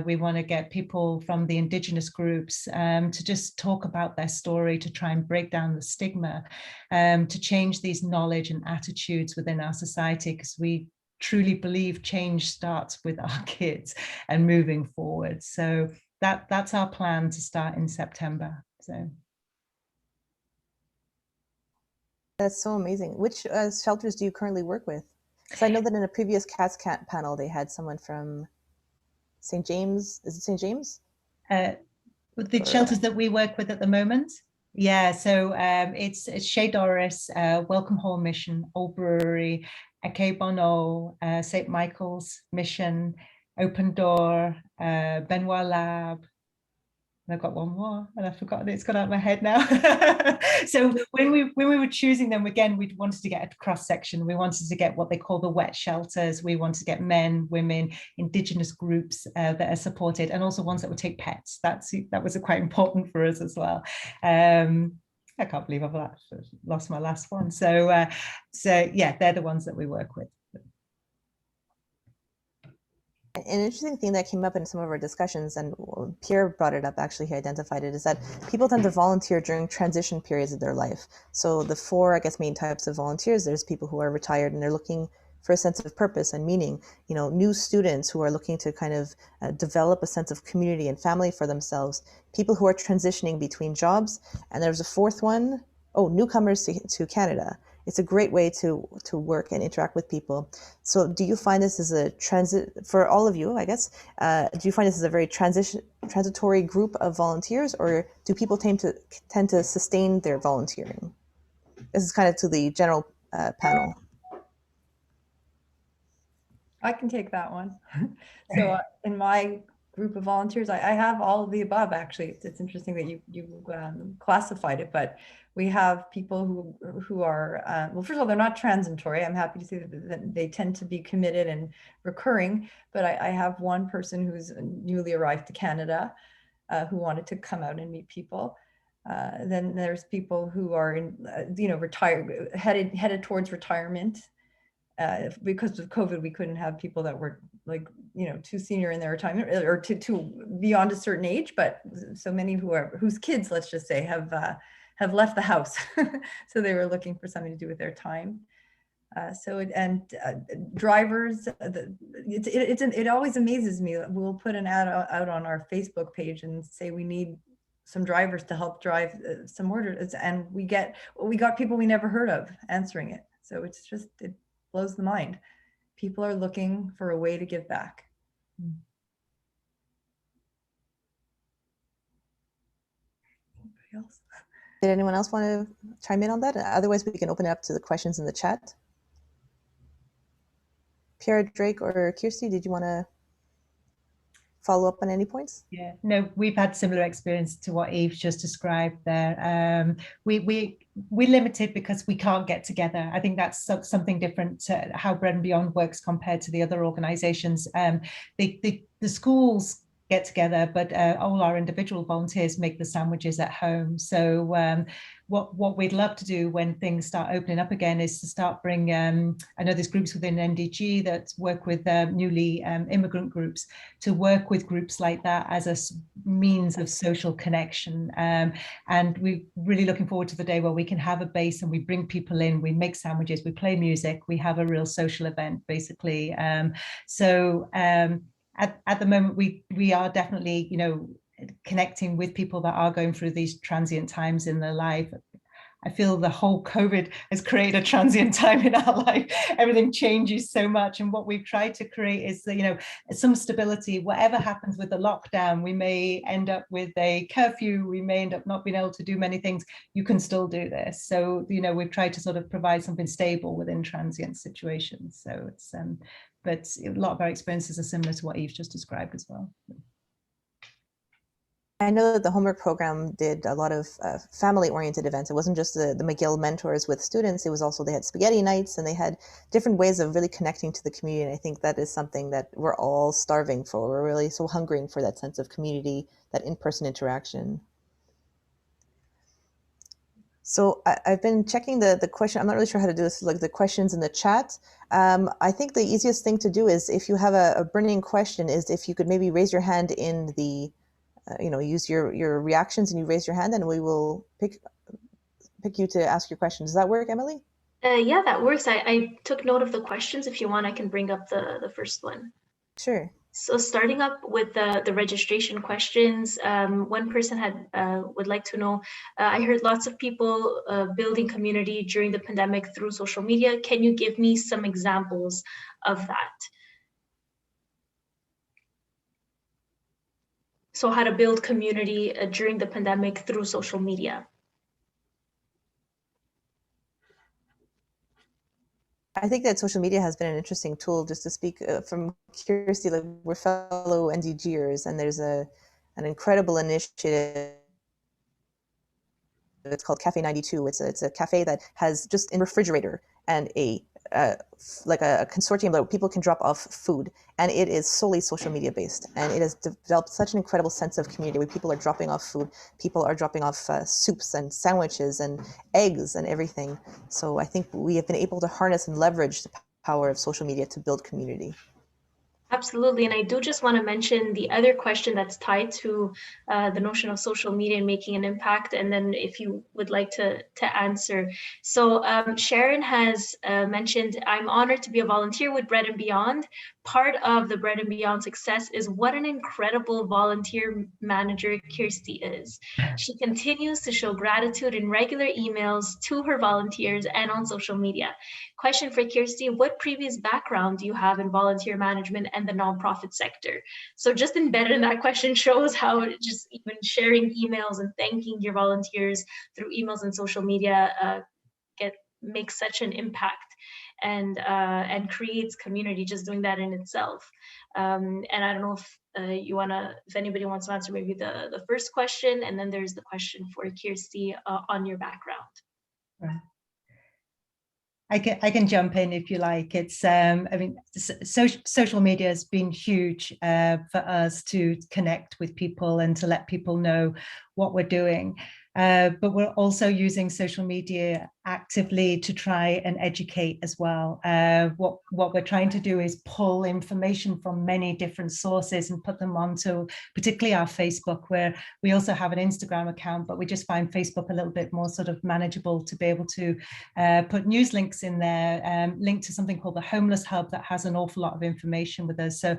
Speaker 5: we want to get people from the Indigenous groups to just talk about their story, to try and break down the stigma, to change these knowledge and attitudes within our society, because we truly believe change starts with our kids and moving forward. So that's our plan to start in September. So
Speaker 3: that's so amazing. Which shelters do you currently work with? Because I know that in a previous Cats Cat panel, they had someone from St. James. Is it St. James?
Speaker 5: With the shelters that we work with at the moment. Yeah, so it's Chez Doris, Welcome Hall Mission, Old Brewery, Eke Bono, St. Michael's Mission, Open Door, Benoit Lab. And I've got one more and I've forgotten it. It's gone out of my head now. So when we were choosing them, again, we wanted to get a cross section. We wanted to get what they call the wet shelters. We wanted to get men, women, Indigenous groups that are supported, and also ones that would take pets. That was quite important for us as well. I can't believe I've lost my last one. So yeah, they're the ones that we work with.
Speaker 3: An interesting thing that came up in some of our discussions, and Pierre brought it up, actually, he identified it, is that people tend to volunteer during transition periods of their life. So the 4, I guess, main types of volunteers, there's people who are retired and they're looking for a sense of purpose and meaning, new students who are looking to kind of develop a sense of community and family for themselves, people who are transitioning between jobs, and there's a 4th one, newcomers to Canada. It's a great way to work and interact with people. So do you find this as a for all of you, I guess, do you find this as a very transitory group of volunteers, or do people tend to sustain their volunteering? This is kind of to the general panel.
Speaker 13: I can take that one. So in my group of volunteers, I have all of the above, actually. It's interesting that you classified it, but we have people who are, well, first of all, they're not transitory. I'm happy to say that they tend to be committed and recurring, but I have one person who's newly arrived to Canada who wanted to come out and meet people. Then there's people who are retired, headed towards retirement. Because of COVID, we couldn't have people that were too senior in their retirement or too beyond a certain age, but so many whose kids, let's just say, have left the house. So they were looking for something to do with their time. Drivers, it always amazes me. We'll put an ad out on our Facebook page and say we need some drivers to help drive some orders, and we got people we never heard of answering it. So it blows the mind. People are looking for a way to give back. Anybody else?
Speaker 3: Did anyone else want to chime in on that? Otherwise, we can open it up to the questions in the chat. Pierre, Drake, or Kirsty, did you want to follow up on any points?
Speaker 5: Yeah, no, we've had similar experience to what Eve just described there. We limited because we can't get together. I think that's something different to how Bread and Beyond works compared to the other organizations. The schools get together, but all our individual volunteers make the sandwiches at home. So what we'd love to do when things start opening up again is to start bring, I know there's groups within NDG that work with newly immigrant groups, to work with groups like that as a means of social connection. And we're really looking forward to the day where we can have a base and we bring people in, we make sandwiches, we play music, we have a real social event, basically. At the moment, we are definitely, connecting with people that are going through these transient times in their life. I feel the whole COVID has created a transient time in our life. Everything changes so much. And what we've tried to create is that, you know, some stability. Whatever happens with the lockdown, we may end up with a curfew, we may end up not being able to do many things. You can still do this. So, you know, we've tried to sort of provide something stable within transient situations. So it's, but a lot of our experiences are similar to what Eve's just described as well.
Speaker 3: I know that the homework program did a lot of family-oriented events. It wasn't just the Mcgill mentors with students. It was also, they had spaghetti nights and they had different ways of really connecting to the community. And I think that is something that we're all starving for. We're really so hungering for that sense of community, that in-person interaction. So I've been checking the question. I'm not really sure how to do this, like the questions in the chat. I think the easiest thing to do is, if you have a burning question, is if you could maybe raise your hand in the you know, use your reactions and you raise your hand and we will pick you to ask your question. Does that work, Emily?
Speaker 2: Yeah, that works. I took note of the questions. If you want, I can bring up the first one.
Speaker 3: Sure.
Speaker 2: So starting up with the registration questions, one person had would like to know, I heard lots of people building community during the pandemic through social media. Can you give me some examples of that? So how to build community during the pandemic through social media.
Speaker 3: I think that social media has been an interesting tool. Just to speak from curiosity, like, we're fellow NDGers, and there's an incredible initiative. It's called Cafe 92. It's a cafe that has just a refrigerator and like a consortium that people can drop off food, and it is solely social media based, and it has developed such an incredible sense of community where people are dropping off food, people are dropping off soups and sandwiches and eggs and everything. So I think we have been able to harness and leverage the power of social media to build community.
Speaker 2: Absolutely, and I do just want to mention the other question that's tied to the notion of social media and making an impact, and then if you would like to answer. So Sharon has mentioned, I'm honored to be a volunteer with Bread and Beyond. Part of the Bread and Beyond success is what an incredible volunteer manager Kirsty is. She continues to show gratitude in regular emails to her volunteers and on social media. Question for Kirsty, what previous background do you have in volunteer management and the nonprofit sector? So just embedded in that question shows how just even sharing emails and thanking your volunteers through emails and social media makes such an impact and creates community, just doing that in itself. And I don't know if if anybody wants to answer maybe the first question, and then there's the question for Kirsty on your background.
Speaker 5: Right. I can jump in if you like. It's I mean, social media has been huge for us to connect with people and to let people know what we're doing. But we're also using social media actively to try and educate as well. What we're trying to do is pull information from many different sources and put them onto particularly our Facebook, where we also have an Instagram account, but we just find Facebook a little bit more sort of manageable to be able to put news links in there, linked to something called the Homeless Hub that has an awful lot of information with us. So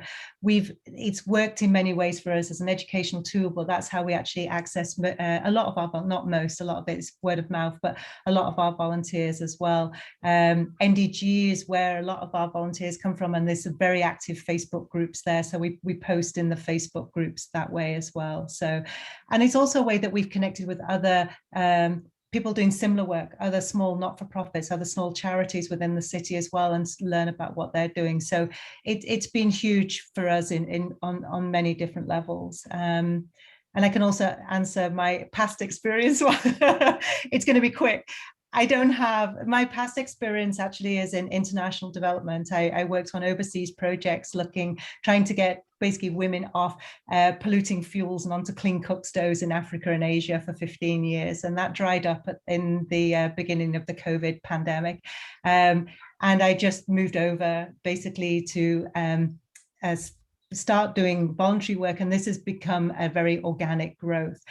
Speaker 5: it's worked in many ways for us as an educational tool, but that's how we actually access a lot of our, not most, a lot of it is word of mouth, but a lot of our volunteers as well. NDG is where a lot of our volunteers come from, and there's some very active Facebook groups there. So we post in the Facebook groups that way as well. So, and it's also a way that we've connected with other people doing similar work, other small not-for-profits, other small charities within the city as well, and learn about what they're doing. So it's been huge for us on many different levels. And I can also answer my past experience. It's going to be quick. I don't have, my past experience actually is in international development. I worked on overseas projects trying to get basically women off polluting fuels and onto clean cook stoves in Africa and Asia for 15 years. And that dried up in the beginning of the COVID pandemic. And I just moved over basically to start doing voluntary work, and this has become a very organic growth.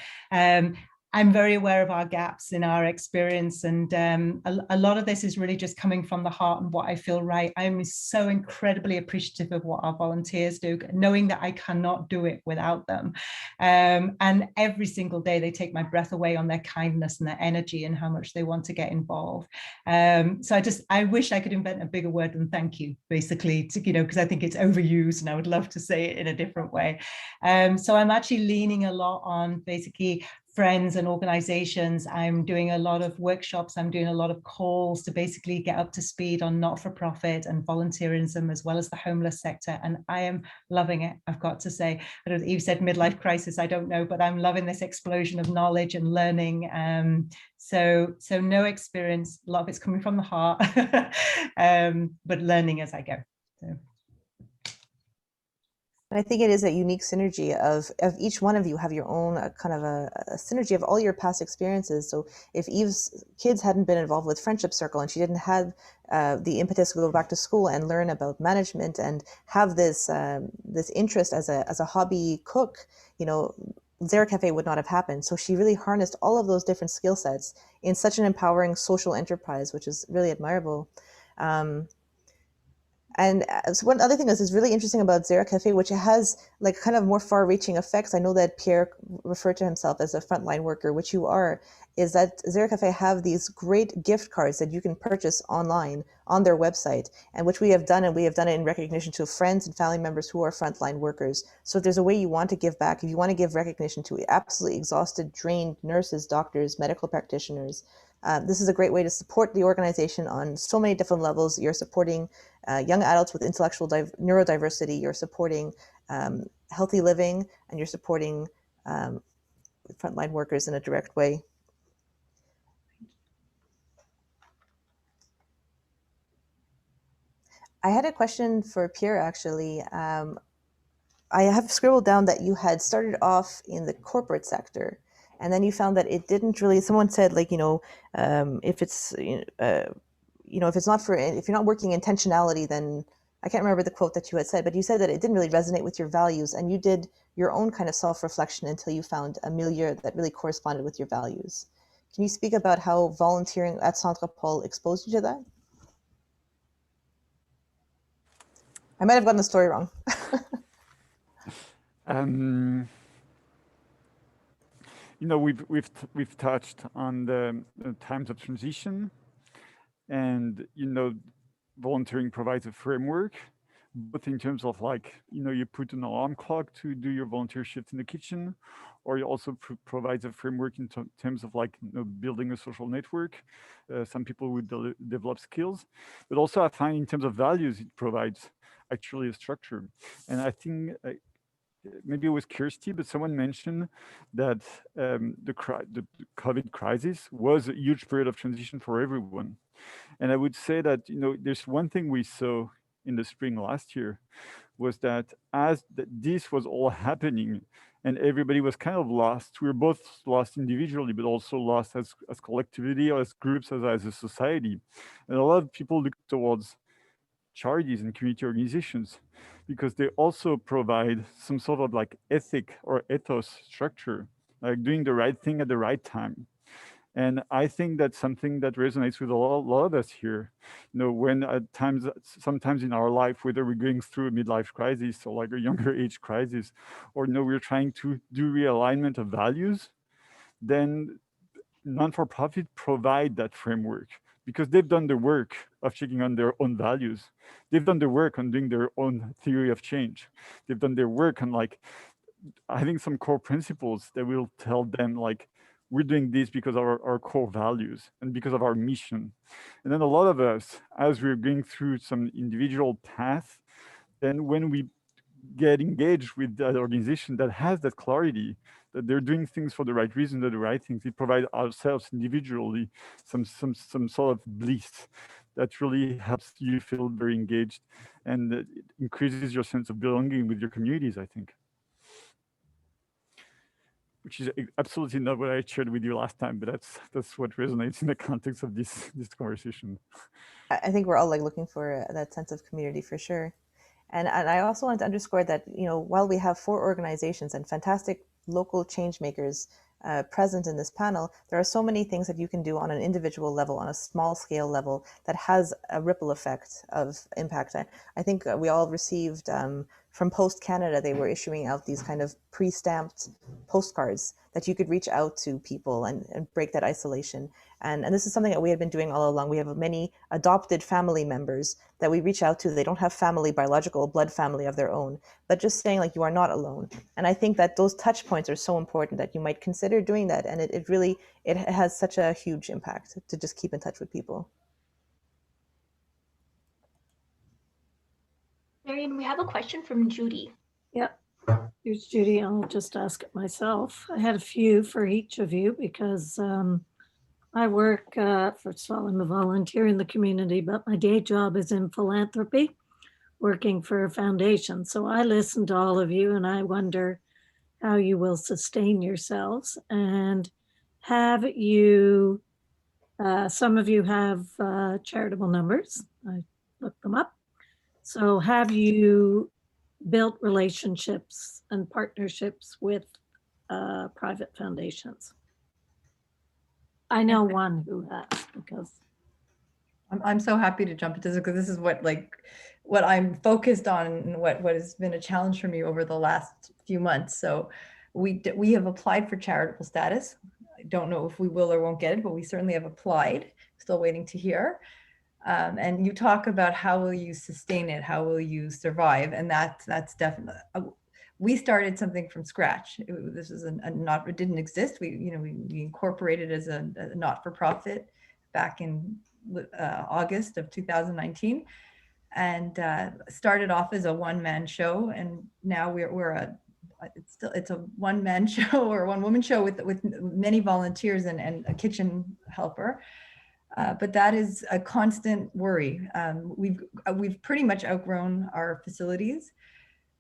Speaker 5: I'm very aware of our gaps in our experience, and a lot of this is really just coming from the heart and what I feel right. I'm so incredibly appreciative of what our volunteers do, knowing that I cannot do it without them. And every single day they take my breath away on their kindness and their energy and how much they want to get involved. So I wish I could invent a bigger word than thank you, basically, because I think it's overused and I would love to say it in a different way. So I'm actually leaning a lot on basically friends and organizations. I'm doing a lot of workshops. I'm doing a lot of calls to basically get up to speed on not-for-profit and volunteerism, as well as the homeless sector. And I am loving it, I've got to say. I don't know, Eve said midlife crisis, I don't know, but I'm loving this explosion of knowledge and learning. So no experience, a lot of it's coming from the heart, but learning as I go. So.
Speaker 3: And I think it is a unique synergy of each one of you have your own kind of a synergy of all your past experiences. So if Eve's kids hadn't been involved with Friendship Circle and she didn't have the impetus to go back to school and learn about management and have this this interest as a hobby cook, Zara Cafe would not have happened. So she really harnessed all of those different skill sets in such an empowering social enterprise, which is really admirable. And so one other thing is really interesting about Zara Cafe, which has like kind of more far-reaching effects. I know that Pierre referred to himself as a frontline worker, which you are, is that Zara Cafe have these great gift cards that you can purchase online on their website, and which we have done, and we have done it in recognition to friends and family members who are frontline workers. So if there's a way you want to give back, if you want to give recognition to absolutely exhausted, drained nurses, doctors, medical practitioners, this is a great way to support the organization on so many different levels. You're supporting young adults with intellectual neurodiversity, you're supporting healthy living, and you're supporting frontline workers in a direct way. I had a question for Pierre, actually. I have scribbled down that you had started off in the corporate sector, and then you found that it didn't really, someone said, like, if it's, if you're not working intentionality, then I can't remember the quote that you had said, but you said that it didn't really resonate with your values, and you did your own kind of self-reflection until you found a milieu that really corresponded with your values. Can you speak about how volunteering at Centre Paul exposed you to that? I might have gotten the story wrong.
Speaker 14: We've touched on the times of transition, and volunteering provides a framework, both in terms of you put an alarm clock to do your volunteer shift in the kitchen, or it also provides a framework in terms of building a social network. Some people would develop skills, but also I find in terms of values, it provides actually a structure. And I think maybe it was Kirsty, but someone mentioned that the COVID crisis was a huge period of transition for everyone. And I would say that, there's one thing we saw in the spring last year was that this was all happening and everybody was kind of lost. We were both lost individually, but also lost as collectivity, or as groups, as a society. And a lot of people look towards charities and community organizations because they also provide some sort of ethic or ethos structure, like doing the right thing at the right time. And I think that's something that resonates with a lot of us here. When at sometimes in our life, whether we're going through a midlife crisis or a younger age crisis, or we're trying to do realignment of values, then non-for-profit provide that framework because they've done the work of checking on their own values. They've done the work on doing their own theory of change. They've done their work on having some core principles that will tell them we're doing this because of our core values and because of our mission. And then a lot of us, as we're going through some individual path, then when we get engaged with that organization that has that clarity, that they're doing things for the right reason, the right things, we provide ourselves individually some sort of bliss that really helps you feel very engaged, and it increases your sense of belonging with your communities, I think. Which is absolutely not what I shared with you last time, but that's what resonates in the context of this conversation.
Speaker 3: I think we're all looking for that sense of community for sure. And I also want to underscore that, while we have 4 organizations and fantastic local change makers present in this panel, there are so many things that you can do on an individual level, on a small scale level, that has a ripple effect of impact. I think we all received from Post Canada, they were issuing out these kind of pre-stamped postcards that you could reach out to people and break that isolation. And this is something that we have been doing all along. We have many adopted family members that we reach out to. They don't have family, biological blood family of their own, but just saying like, you are not alone. And I think that those touch points are so important that you might consider doing that. And it really has such a huge impact to just keep in touch with people.
Speaker 2: Marion, we have a question from Judy.
Speaker 15: Yep. Here's Judy. I'll just ask it myself. I had a few for each of you because I work, first of all, I'm a volunteer in the community, but my day job is in philanthropy, working for a foundation. So I listen to all of you and I wonder how you will sustain yourselves. And have you, some of you have charitable numbers. I looked them up. So have you built relationships and partnerships with private foundations? I know one who has, because
Speaker 13: I'm so happy to jump into this because this is what I'm focused on and what has been a challenge for me over the last few months. So we have applied for charitable status. I don't know if we will or won't get it, but we certainly have applied. Still waiting to hear. And you talk about how will you sustain it? How will you survive? And that's definitely, we started something from scratch. This is it didn't exist. We incorporated as a not-for-profit back in August of 2019, and started off as a one-man show. And now it's a one-man show or one-woman show with many volunteers and a kitchen helper. But that is a constant worry. We've pretty much outgrown our facilities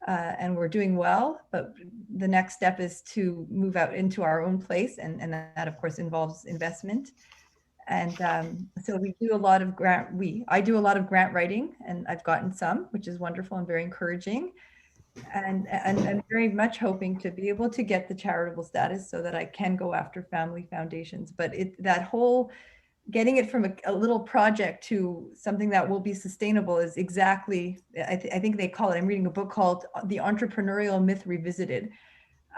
Speaker 13: and we're doing well, but the next step is to move out into our own place. And that of course involves investment. And so we do a lot of I do a lot of grant writing, and I've gotten some, which is wonderful and very encouraging. And I'm very much hoping to be able to get the charitable status so that I can go after family foundations. But that whole getting it from a little project to something that will be sustainable is exactly, I think they call it, I'm reading a book called The Entrepreneurial Myth Revisited.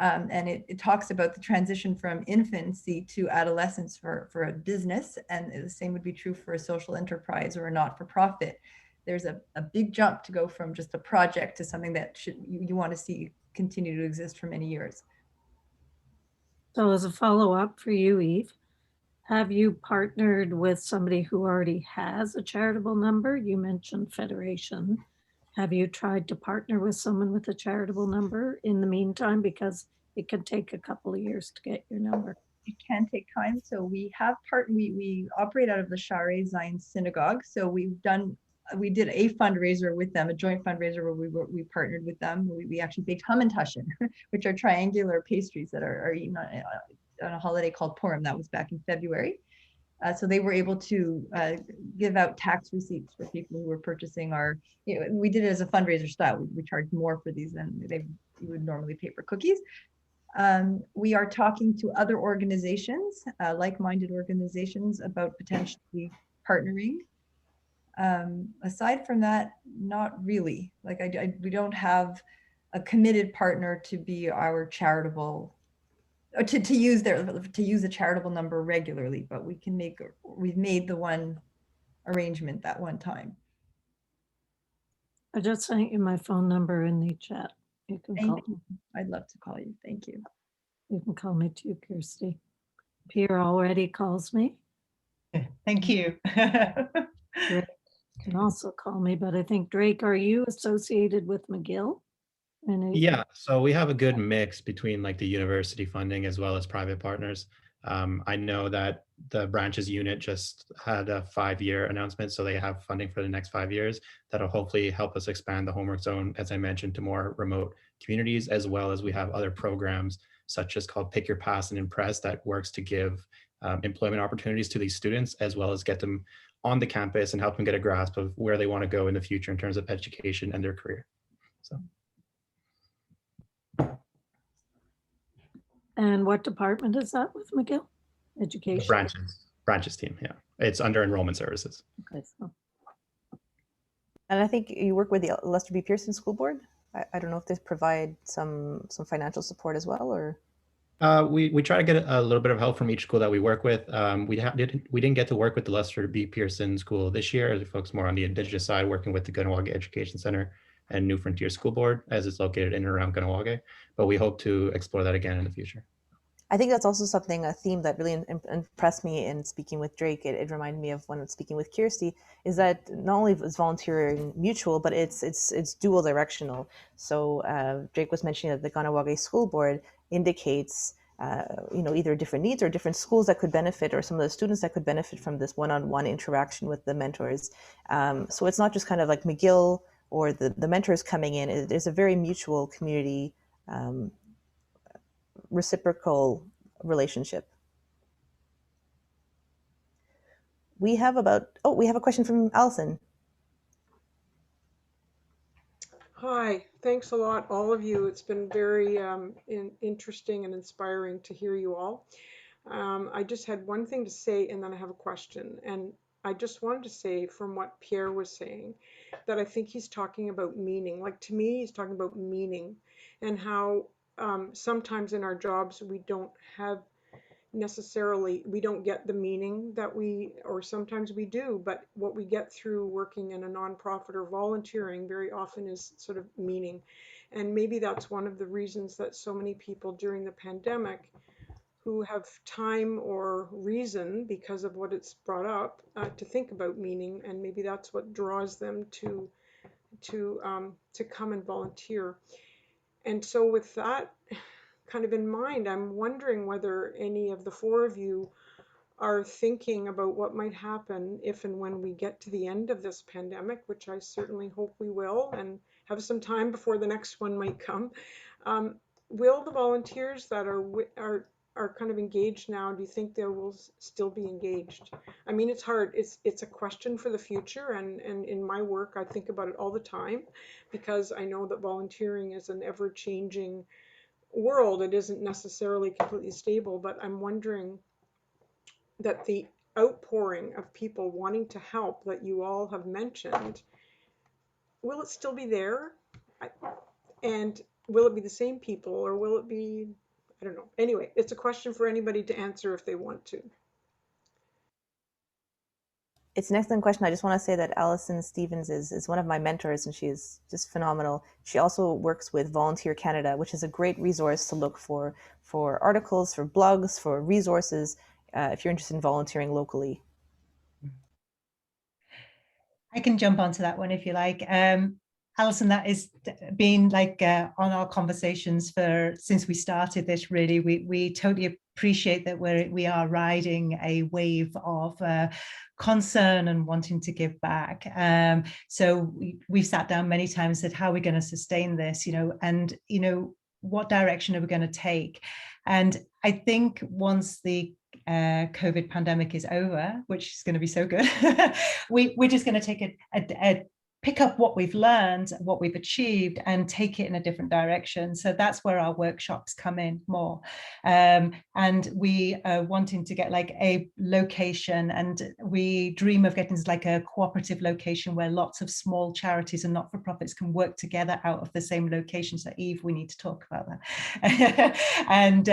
Speaker 13: And it talks about the transition from infancy to adolescence for a business. And the same would be true for a social enterprise or a not-for-profit. There's a big jump to go from just a project to something that you want to see continue to exist for many years.
Speaker 15: So as a follow-up for you, Eve, have you partnered with somebody who already has a charitable number? You mentioned Federation. Have you tried to partner with someone with a charitable number in the meantime? Because it can take a couple of years to get your number.
Speaker 13: It can take time. So we have we operate out of the Share Zion Synagogue. So we did a fundraiser with them, a joint fundraiser where we partnered with them. We actually baked Hamantaschen, which are triangular pastries that are eaten on a holiday called Purim. That was back in February. So they were able to give out tax receipts for people who were purchasing we did it as a fundraiser style. We charged more for these than you would normally pay for cookies. We are talking to other organizations, like-minded organizations, about potentially partnering. Aside from that, not really. We don't have a committed partner to be our charitable, or to use a charitable number regularly, but we've made the one arrangement that one time.
Speaker 15: I just sent you my phone number in the chat. You can call me.
Speaker 13: I'd love to call you. Thank you.
Speaker 15: You can call me too, Kirsty. Pierre already calls me.
Speaker 5: Thank you.
Speaker 15: Drake can also call me, but I think, Drake, are you associated with Mcgill?
Speaker 6: Yeah, so we have a good mix between like the university funding as well as private partners. I know that the branches unit just had a 5-year announcement, so they have funding for the next 5 years that'll hopefully help us expand the homework zone, as I mentioned, to more remote communities, as well as we have other programs such as called Pick Your Pass and Impress that works to give employment opportunities to these students, as well as get them on the campus and help them get a grasp of where they want to go in the future in terms of education and their career. So.
Speaker 15: And what department is that with McGill?
Speaker 6: The
Speaker 15: Education?
Speaker 6: branches team, yeah. It's under enrollment services.
Speaker 15: Okay, so.
Speaker 3: And I think you work with the Lester B. Pearson School Board. I don't know if they provide some financial support as well, or.
Speaker 6: We try to get a little bit of help from each school that we work with. We didn't get to work with the Lester B. Pearson School this year. As we focus more on the Indigenous side, working with the Kahnawake Education Center and New Frontier School Board, as it's located in and around Kahnawake. But we hope to explore that again in the future.
Speaker 3: I think that's also a theme that really impressed me in speaking with Drake. It reminded me of when speaking with Kirsty, is that not only is volunteering mutual, but it's dual directional. So Drake was mentioning that the Kahnawake School Board indicates either different needs or different schools that could benefit, or some of the students that could benefit from this one-on-one interaction with the mentors. So it's not just kind of like McGill or the mentors coming in. There's a very mutual community reciprocal relationship. We have a question from Allison.
Speaker 16: Hi, thanks a lot, all of you. It's been very interesting and inspiring to hear you all. I just had one thing to say, and then I have a question. And I just wanted to say, from what Pierre was saying, that I think he's talking about meaning. Like, to me, he's talking about meaning, and how sometimes in our jobs we don't get the meaning that or sometimes we do, but what we get through working in a nonprofit or volunteering very often is sort of meaning. And maybe that's one of the reasons that so many people during the pandemic who have time or reason, because of what it's brought up, to think about meaning, and maybe that's what draws them to come and volunteer. And so with that kind of in mind, I'm wondering whether any of the four of you are thinking about what might happen if and when we get to the end of this pandemic, which I certainly hope we will, and have some time before the next one might come. Will the volunteers that are kind of engaged now, do you think they will still be engaged? I mean, it's hard. It's a question for the future, and in my work, I think about it all the time, because I know that volunteering is an ever-changing world. It isn't necessarily completely stable, but I'm wondering that the outpouring of people wanting to help that you all have mentioned, will it still be there? And will it be the same people, or will it be, I don't know. Anyway, it's a question for anybody to answer if they want to.
Speaker 3: It's an excellent question. I just want to say that Allison Stevens is one of my mentors, and she is just phenomenal. She also works with Volunteer Canada, which is a great resource to look for articles, for blogs, for resources, if you're interested in volunteering locally.
Speaker 5: I can jump onto that one if you like. Alison, that has been like on our conversations since we started this, really. We totally appreciate that we are riding a wave of concern and wanting to give back. So we've sat down many times and said, how are we going to sustain this, and what direction are we going to take? And I think once the COVID pandemic is over, which is going to be so good, we're just going to take pick up what we've learned, what we've achieved, and take it in a different direction. So that's where our workshops come in more. And we are wanting to get like a location, and we dream of getting like a cooperative location where lots of small charities and not-for-profits can work together out of the same location. So Eve, we need to talk about that. And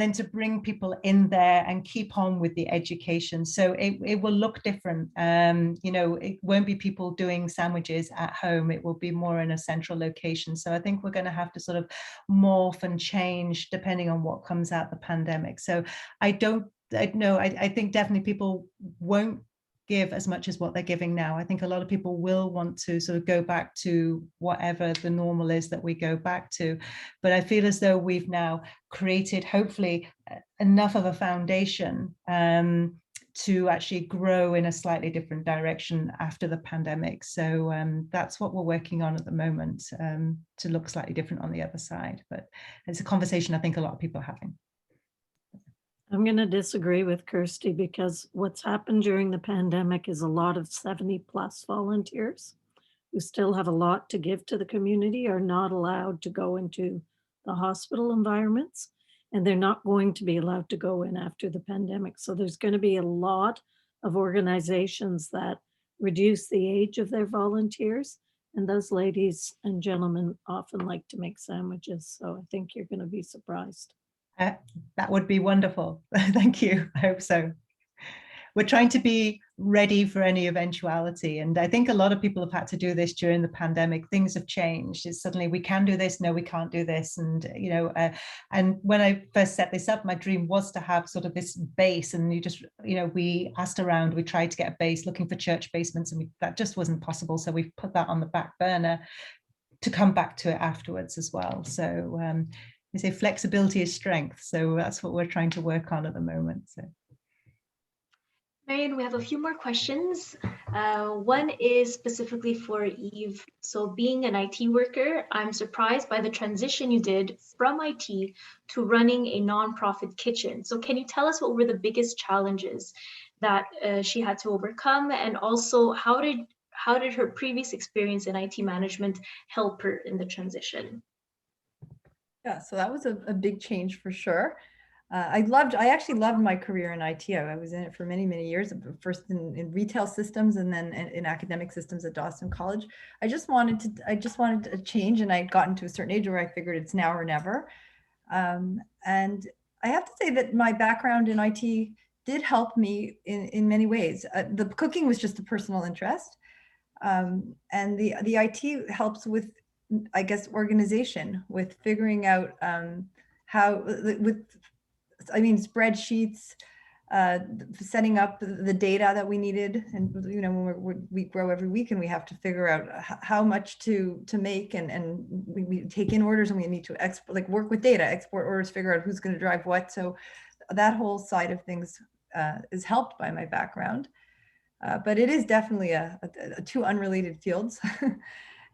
Speaker 5: then to bring people in there and keep on with the education. So it will look different. It won't be people doing sandwiches at home. It will be more in a central location. So I think we're going to have to sort of morph and change depending on what comes out the pandemic. So I think definitely people won't give as much as what they're giving now. I think a lot of people will want to sort of go back to whatever the normal is that we go back to. But I feel as though we've now created, hopefully, enough of a foundation to actually grow in a slightly different direction after the pandemic. So that's what we're working on at the moment, to look slightly different on the other side. But it's a conversation I think a lot of people are having.
Speaker 15: I'm going to disagree with Kirsty, because what's happened during the pandemic is a lot of 70+ volunteers who still have a lot to give to the community are not allowed to go into the hospital environments. and they're not going to be allowed to go in after the pandemic. So there's going to be a lot of organizations that reduce the age of their volunteers. And those ladies and gentlemen often like to make sandwiches. So I think you're going to be surprised.
Speaker 5: That would be wonderful. Thank you. I hope so. We're trying to be ready for any eventuality. And I think a lot of people have had to do this during the pandemic. Things have changed. It's suddenly we can do this. No, we can't do this. And, and when I first set this up, my dream was to have sort of this base. And we asked around, we tried to get a base looking for church basements, and that just wasn't possible. So we've put that on the back burner to come back to it afterwards as well. So they say flexibility is strength. So that's what we're trying to work on at the moment. So.
Speaker 2: Marion, we have a few more questions. One is specifically for Eve. So being an IT worker, I'm surprised by the transition you did from IT to running a nonprofit kitchen. So can you tell us what were the biggest challenges that she had to overcome? And also how did her previous experience in IT management help her in the transition?
Speaker 13: Yeah, so that was a big change for sure. I actually loved my career in IT. I was in it for many, many years, first in retail systems and then in academic systems at Dawson College. I just wanted a change, and I'd gotten to a certain age where I figured it's now or never. And I have to say that my background in IT did help me in many ways. The cooking was just a personal interest. And the IT helps with, I guess, organization, with figuring out spreadsheets, setting up the data that we needed. And, when we grow every week and we have to figure out how much to make, and we take in orders, and we need to work with data, export orders, figure out who's going to drive what. So that whole side of things is helped by my background. But it is definitely a two unrelated fields.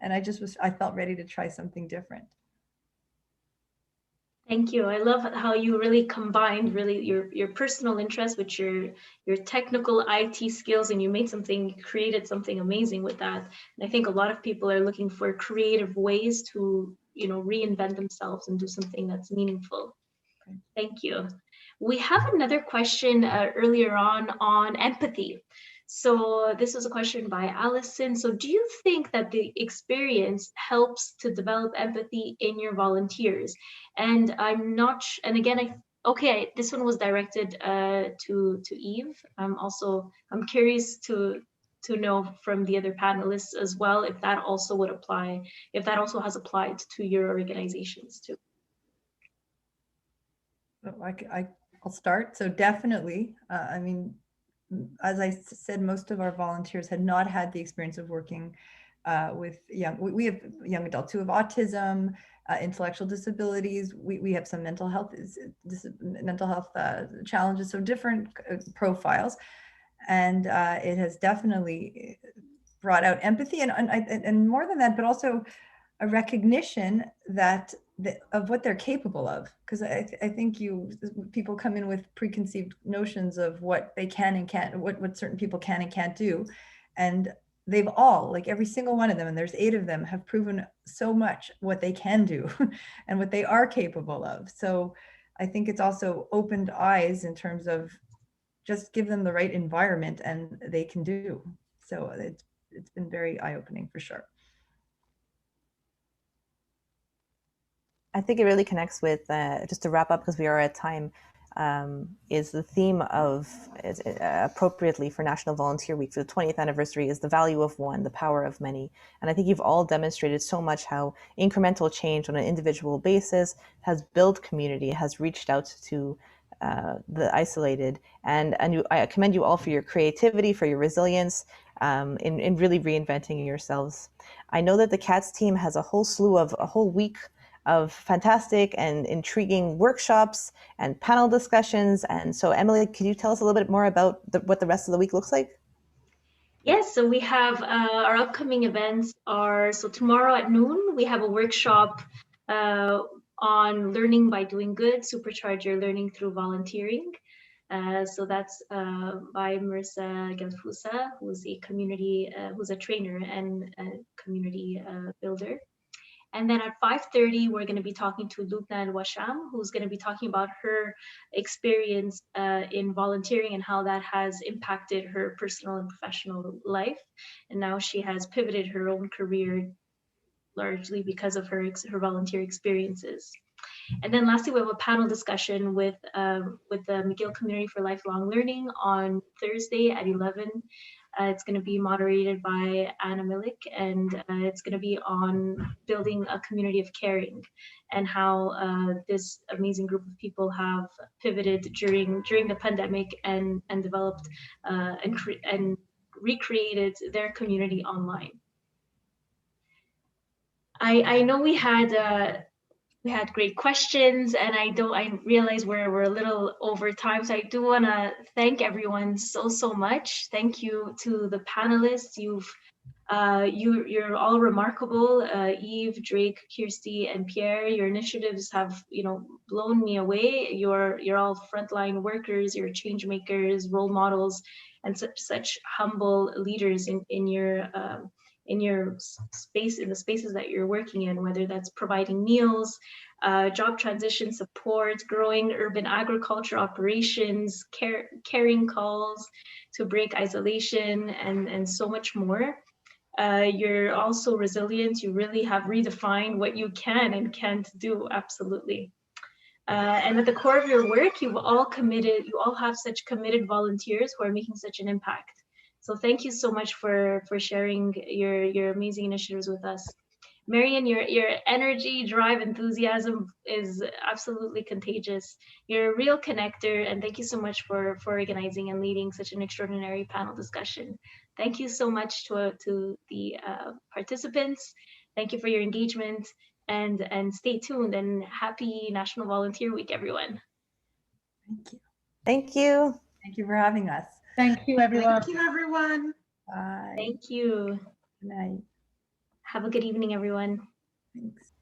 Speaker 13: And I felt ready to try something different.
Speaker 2: Thank you. I love how you really combined your personal interest with your technical IT skills, and you created something amazing with that. And I think a lot of people are looking for creative ways to, reinvent themselves and do something that's meaningful. Thank you. We have another question earlier on empathy. So this was a question by Allison. So do you think that the experience helps to develop empathy in your volunteers? And this one was directed to Eve. I'm curious to know from the other panelists as well if that also would apply, if that also has applied to your organizations too.
Speaker 13: I'll start. So definitely, as I said, most of our volunteers had not had the experience of working with we have young adults who have autism, intellectual disabilities. We have some mental health challenges, so different profiles. And it has definitely brought out empathy and more than that, but also a recognition of what they're capable of, because I think people come in with preconceived notions of what they can and can't, what certain people can and can't do, and they've all, every single one of them, and there's 8 of them, have proven so much what they can do and what they are capable of. So I think it's also opened eyes in terms of just give them the right environment and they can do. So it's been very eye-opening for sure.
Speaker 3: I think it really connects with, just to wrap up because we are at time, is the theme of, appropriately for National Volunteer Week, for the 20th anniversary, is the value of one, the power of many. And I think you've all demonstrated so much how incremental change on an individual basis has built community, has reached out to the isolated. And I commend you all for your creativity, for your resilience, in really reinventing yourselves. I know that the CATS team has a whole week of fantastic and intriguing workshops and panel discussions. And so, Emily, could you tell us a little bit more about what the rest of the week looks like?
Speaker 2: Yes, so we have our upcoming events so tomorrow at noon, we have a workshop on learning by doing good, supercharge your learning through volunteering. So that's by Marissa Galfusa, who's a trainer and a community builder. And then at 5:30, we're going to be talking to Lubna Al-Washam, who's going to be talking about her experience in volunteering and how that has impacted her personal and professional life. And now she has pivoted her own career largely because of her volunteer experiences. And then lastly, we have a panel discussion with the Mcgill Community for Lifelong Learning on Thursday at 11. It's going to be moderated by Anna Milik, and it's going to be on building a community of caring and how this amazing group of people have pivoted during the pandemic and developed and recreated their community online. I know we had great questions, and I realize we're a little over time, so I do want to thank everyone so much. Thank you to the panelists. You're all remarkable. Eve, Drake, Kirsty, and Pierre. Your initiatives have blown me away. You're all frontline workers. You're change makers, role models, and such humble leaders in your space, in the spaces that you're working in, whether that's providing meals, job transition support, growing urban agriculture operations, caring calls to break isolation, and so much more. You're also resilient. You really have redefined what you can and can't do, absolutely. And at the core of your work, you all have such committed volunteers who are making such an impact. So thank you so much for sharing your amazing initiatives with us. Marion, your energy, drive, enthusiasm is absolutely contagious. You're a real connector, and thank you so much for organizing and leading such an extraordinary panel discussion. Thank you so much to the participants. Thank you for your engagement, and stay tuned, and happy National Volunteer Week, everyone.
Speaker 13: Thank you.
Speaker 3: Thank you.
Speaker 13: Thank you for having us.
Speaker 5: Thank you, everyone.
Speaker 1: Thank you, everyone.
Speaker 13: Bye.
Speaker 2: Thank you.
Speaker 13: Good night.
Speaker 2: Have a good evening, everyone.
Speaker 13: Thanks.